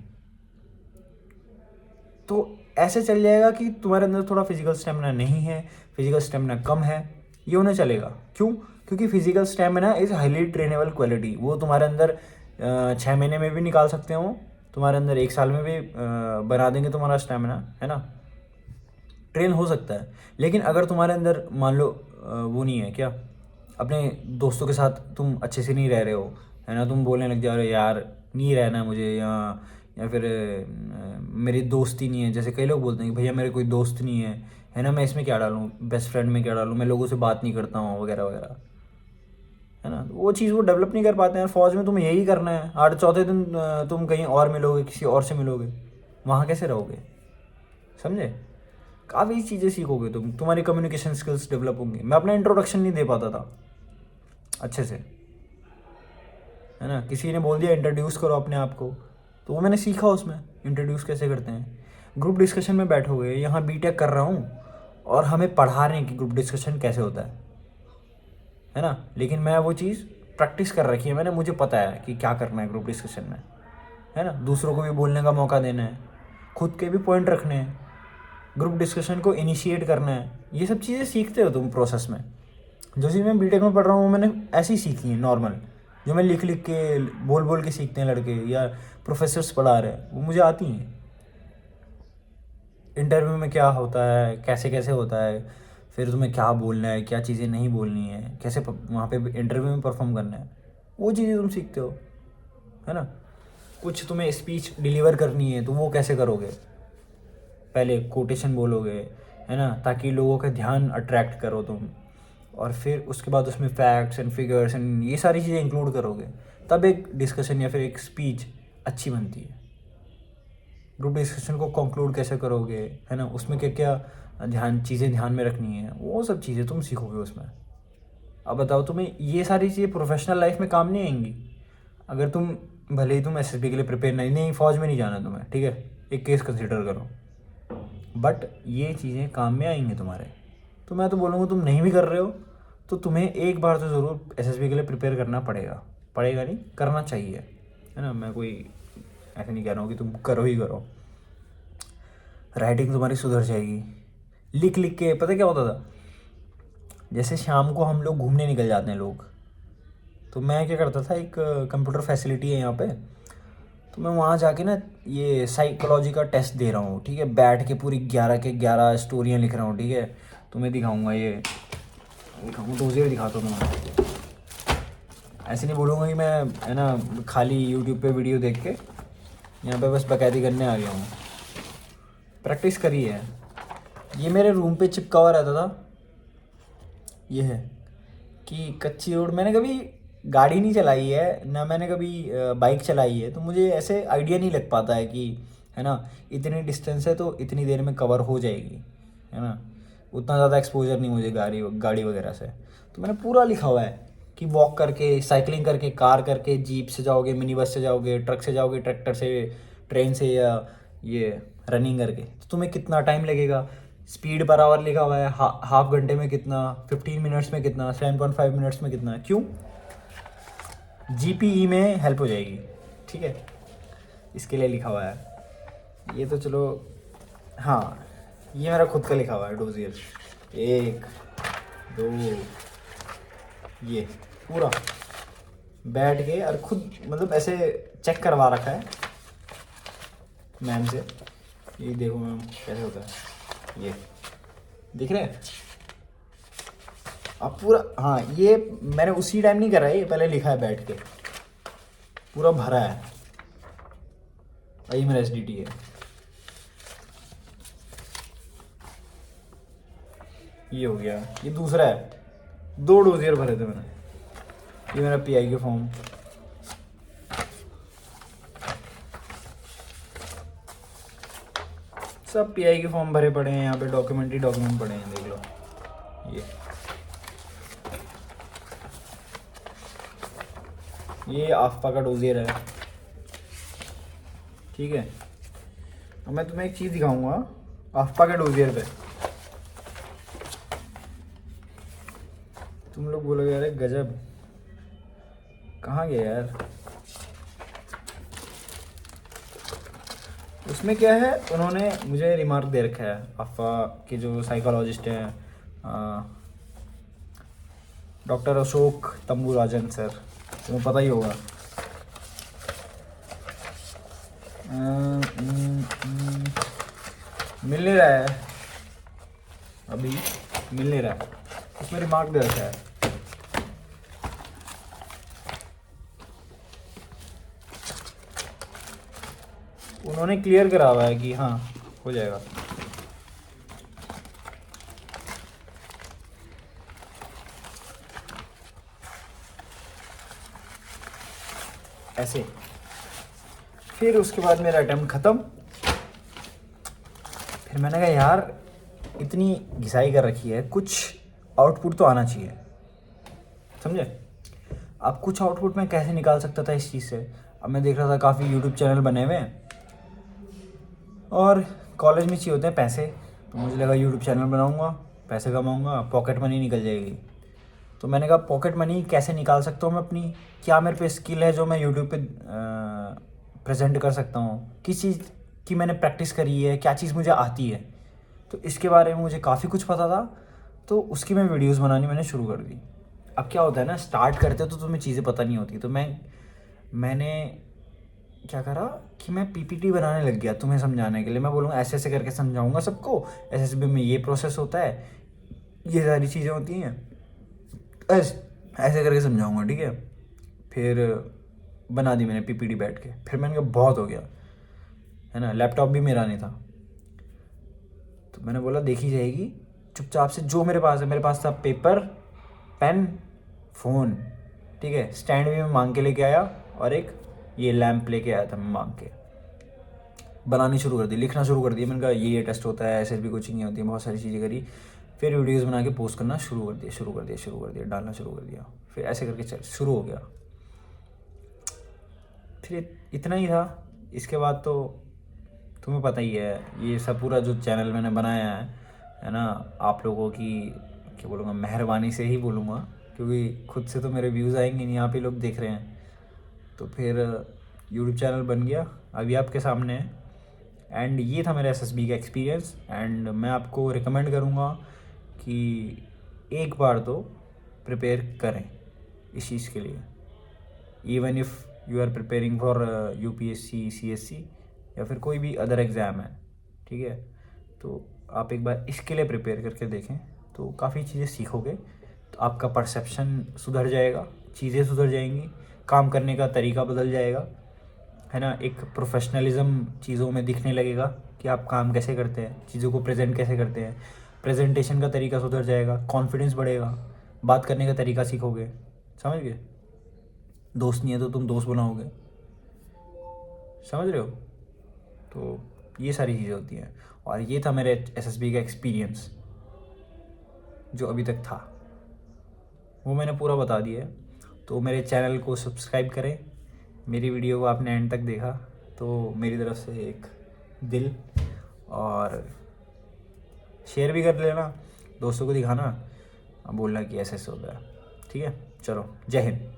तो ऐसे चल जाएगा कि तुम्हारे अंदर थोड़ा फिजिकल स्टेमिना नहीं है, फिजिकल स्टेमिना कम है, ये उन्हें चलेगा। क्यों? क्योंकि physical stamina is highly trainable quality. वो तुम्हारे अंदर 6 महीने में भी निकाल सकते हो, तुम्हारे अंदर 1 साल में भी बना देंगे तुम्हारा स्टेमिना, है ना, ट्रेन हो सकता है। लेकिन अगर तुम्हारे अंदर मान लो वो नहीं है, क्या, अपने दोस्तों के साथ तुम अच्छे से नहीं रह रहे हो, है ना, तुम बोलने लग जा रहे हो यार नहीं रहना मुझे यहाँ, या फिर मेरी दोस्ती नहीं है, जैसे कई लोग बोलते हैं कि भैया मेरे कोई दोस्त नहीं है ना, मैं इसमें क्या डालूँ, बेस्ट फ्रेंड में क्या डालूँ, मैं लोगों से बात नहीं करता हूँ वगैरह वगैरह, है ना। वो चीज़ वो डेवलप नहीं कर पाते हैं। फौज में तुम्हें यही करना है, हर चौथे दिन तुम कहीं और मिलोगे, किसी और से मिलोगे, वहाँ कैसे रहोगे, समझे। काफ़ी चीज़ें सीखोगे तुम, तुम्हारी कम्युनिकेशन स्किल्स डेवलप होंगी। मैं अपना इंट्रोडक्शन नहीं दे पाता था अच्छे से, है ना, किसी ने बोल दिया इंट्रोड्यूस करो अपने आप को, तो वो मैंने सीखा उसमें इंट्रोड्यूस कैसे करते हैं। ग्रुप डिस्कशन में बैठोगे, यहाँ बीटेक कर रहा हूँ और हमें पढ़ा रहे हैं कि ग्रुप डिस्कशन कैसे होता है ना, लेकिन मैं वो चीज़ प्रैक्टिस कर रखी है मैंने, मुझे पता है कि क्या करना है ग्रुप डिस्कशन में, है ना। दूसरों को भी बोलने का मौका देना है, खुद के भी पॉइंट रखने हैं, ग्रुप डिस्कशन को इनिशिएट करना है। ये सब चीज़ें सीखते हो तुम प्रोसेस में। जो चीज़ मैं बीटेक में पढ़ रहा हूँ वो मैंने ऐसे ही सीखी है नॉर्मल, जो मैं लिख लिख के बोल बोल के सीखते हैं लड़के या प्रोफेसर्स पढ़ा रहे हैं, वो मुझे आती हैं। इंटरव्यू में क्या होता है, कैसे कैसे होता है, फिर तुम्हें क्या बोलना है, क्या चीज़ें नहीं बोलनी है, कैसे वहाँ पे इंटरव्यू में परफॉर्म करना है, वो चीज़ें तुम सीखते हो, है ना। कुछ तुम्हें स्पीच डिलीवर करनी है तो वो कैसे करोगे, पहले कोटेशन बोलोगे, है ना, ताकि लोगों का ध्यान अट्रैक्ट करो तुम, और फिर उसके बाद उसमें फैक्ट्स एंड फिगर्स एंड ये सारी चीज़ें इंक्लूड करोगे, तब एक डिस्कशन या फिर एक स्पीच अच्छी बनती है। ग्रुप डिस्कशन को कंक्लूड कैसे करोगे, है ना, उसमें क्या क्या चीज़ें ध्यान में रखनी है, वो सब चीज़ें तुम सीखोगे उसमें। अब बताओ, तुम्हें ये सारी चीज़ें प्रोफेशनल लाइफ में काम नहीं आएंगी अगर तुम, भले ही तुम एसएसबी के लिए प्रिपेयर नहीं फौज में नहीं जाना तुम्हें, ठीक है, एक केस कंसिडर करो, बट ये चीज़ें काम में आएंगी तुम्हारे। तो मैं तो बोलूँगा तुम नहीं भी कर रहे हो तो तुम्हें एक बार तो ज़रूर एसएसबी के लिए प्रिपेयर करना पड़ेगा, पड़ेगा नहीं, करना चाहिए, है ना। मैं कोई ऐसे नहीं कह रहा हूँ कि तुम करो ही करो, राइटिंग तुम्हारी सुधर जाएगी। लिख लिख के पता क्या होता था, जैसे शाम को हम लोग घूमने निकल जाते हैं लोग, तो मैं क्या करता था, एक कंप्यूटर फैसिलिटी है यहाँ पे, तो मैं वहाँ जाके ना ये साइकोलॉजी का टेस्ट दे रहा हूँ, ठीक है, बैठ के पूरी 11 के 11 स्टोरियाँ लिख रहा हूँ, ठीक है। तुम्हें दिखाऊँगा, ये दिखाऊँगा, रोज़े दिखाता हूँ तुम्हें। ऐसे नहीं बोलूँगा कि मैं, है ना, खाली यूट्यूब पे वीडियो देख के यहाँ पे बस बकैती करने आ गया हूँ। प्रैक्टिस करी है। ये मेरे रूम पे चिपका हुआ रहता था। ये है कि कच्ची रोड, मैंने कभी गाड़ी नहीं चलाई है ना, मैंने कभी बाइक चलाई है, तो मुझे ऐसे आइडिया नहीं लग पाता है कि, है ना, इतनी डिस्टेंस है तो इतनी देर में कवर हो जाएगी, है ना। उतना ज़्यादा एक्सपोजर नहीं मुझे गाड़ी गाड़ी वगैरह से। तो मैंने पूरा लिखा हुआ है कि वॉक करके, साइकिलिंग करके, कार करके, जीप से जाओगे, मिनी बस से जाओगे, ट्रक से जाओगे, ट्रैक्टर से, ट्रेन से, या ये रनिंग करके, तो तुम्हें कितना टाइम लगेगा। स्पीड पर आवर लिखा हुआ है, हाफ घंटे में कितना, 15 मिनट्स में कितना, 7.5 मिनट्स में कितना। क्यों? जीपीई में हेल्प हो जाएगी, ठीक है, इसके लिए लिखा हुआ है। ये तो चलो, हाँ, ये मेरा खुद का लिखा हुआ है डोजियर, 1 2, ये पूरा बैठ के और खुद मतलब ऐसे चेक करवा रखा है मैम से। ये देखो मैम कैसे होता है, ये दिख रहे हैं आप पूरा। हाँ, ये मैंने उसी टाइम नहीं करा है, ये पहले लिखा है बैठ के, पूरा भरा है। ये मेरा एसडीटी है। ये हो गया, ये दूसरा है, 2 डोजियर भरे थे मैंने। ये मेरा पीआई के फॉर्म, सब पीआई के फॉर्म भरे पड़े हैं यहाँ पे, डॉक्यूमेंट पड़े हैं, देख लो। ये आफ्पा का डोजियर है, ठीक है। अब मैं तुम्हें एक चीज़ दिखाऊंगा आफ्पा के डोजियर पे, तुम लोग बोलोगे अरे गजब, कहाँ गया यार। उसमें क्या है, उन्होंने मुझे रिमार्क दे रखा है, आफ्पा के जो साइकोलॉजिस्ट हैं, डॉक्टर अशोक तंबुराजन सर, तुम्हें पता ही होगा। मिल नहीं रहा है अभी, मिल नहीं रहा है, उसमें रिमार्क दे रखा है। उन्होंने क्लियर करा हुआ है कि हाँ हो जाएगा। ऐसे फिर उसके बाद मेरा अटेम्प्ट ख़त्म। फिर मैंने कहा यार इतनी घिसाई कर रखी है, कुछ आउटपुट तो आना चाहिए, समझे। अब कुछ आउटपुट मैं कैसे निकाल सकता था इस चीज़ से। अब मैं देख रहा था काफ़ी यूट्यूब चैनल बने हुए हैं, और कॉलेज में चाहिए होते हैं पैसे, तो मुझे लगा यूट्यूब चैनल बनाऊंगा, पैसे कमाऊंगा, पॉकेट मनी निकल जाएगी। तो मैंने कहा पॉकेट मनी कैसे निकाल सकता हूँ मैं अपनी, क्या मेरे पे स्किल है जो मैं यूट्यूब पे प्रेजेंट कर सकता हूँ, किस चीज़ की मैंने प्रैक्टिस करी है, क्या चीज़ मुझे आती है। तो इसके बारे में मुझे काफ़ी कुछ पता था, तो उसकी मैं वीडियोस बनानी मैंने शुरू कर दी। अब क्या होता है ना, स्टार्ट करते तो तुम्हें चीज़ें पता नहीं होती, तो मैंने क्या करा कि मैं पीपीटी बनाने लग गया तुम्हें समझाने के लिए। मैं बोलूँगा ऐसे ऐसे करके समझाऊंगा सबको, एसएसबी में ये प्रोसेस होता है, ये सारी चीज़ें होती हैं, ऐसे करके समझाऊंगा, ठीक है। फिर बना दी मैंने पीपीटी बैठ के। फिर मैंने कहा बहुत हो गया, है ना, लैपटॉप भी मेरा नहीं था, तो मैंने बोला देखी जाएगी चुपचाप से जो मेरे पास है। मेरे पास था पेपर, पेन, फ़ोन, ठीक है, स्टैंड भी मैं मांग के लेके आया, और एक ये लैंप लेके आया था मैं मांग के। बनानी शुरू कर दी, लिखना शुरू कर दिया। मैंने कहा ये टेस्ट होता है, एसएसबी कोचिंग होती है, बहुत सारी चीज़ें करी। फिर वीडियोस बना के पोस्ट करना शुरू कर दिया, डालना शुरू कर दिया। फिर ऐसे करके चल शुरू हो गया। फिर इतना ही था। इसके बाद तो तुम्हें पता ही है, ये सब पूरा जो चैनल मैंने बनाया है ना, आप लोगों की क्या बोलूँगा, मेहरबानी से ही बोलूँगा, क्योंकि खुद से तो मेरे व्यूज़ आएंगे नहीं, यहाँ पे लोग देख रहे हैं। तो फिर यूट्यूब चैनल बन गया, अभी आपके सामने है। एंड ये था मेरा एसएसबी का एक्सपीरियंस। एंड मैं आपको रिकमेंड करूँगा कि एक बार तो प्रिपेयर करें इस चीज़ के लिए, even if you are preparing for UPSC, CSC, या फिर कोई भी अदर एग्ज़ाम है, ठीक है। तो आप एक बार इसके लिए प्रिपेयर करके देखें, तो काफ़ी चीज़ें सीखोगे, तो आपका परसेप्शन सुधर जाएगा, चीज़ें सुधर जाएंगी, काम करने का तरीका बदल जाएगा, है ना, एक प्रोफेशनलिज्म चीज़ों में दिखने लगेगा, कि आप काम कैसे करते हैं, चीज़ों को प्रेजेंट कैसे करते हैं, प्रेजेंटेशन का तरीका सुधर जाएगा, कॉन्फिडेंस बढ़ेगा, बात करने का तरीका सीखोगे, समझ गए। दोस्त नहीं है तो तुम दोस्त बनाओगे, समझ रहे हो। तो ये सारी चीज़ें होती हैं। और ये था मेरे एसएसबी का एक्सपीरियंस जो अभी तक था, वो मैंने पूरा बता दिया है। तो मेरे चैनल को सब्सक्राइब करें। मेरी वीडियो को आपने एंड तक देखा तो मेरी तरफ से एक दिल, और शेयर भी कर लेना, दोस्तों को दिखाना, बोलना कि ऐसे ऐसे होता है। ठीक है, चलो, जय हिंद।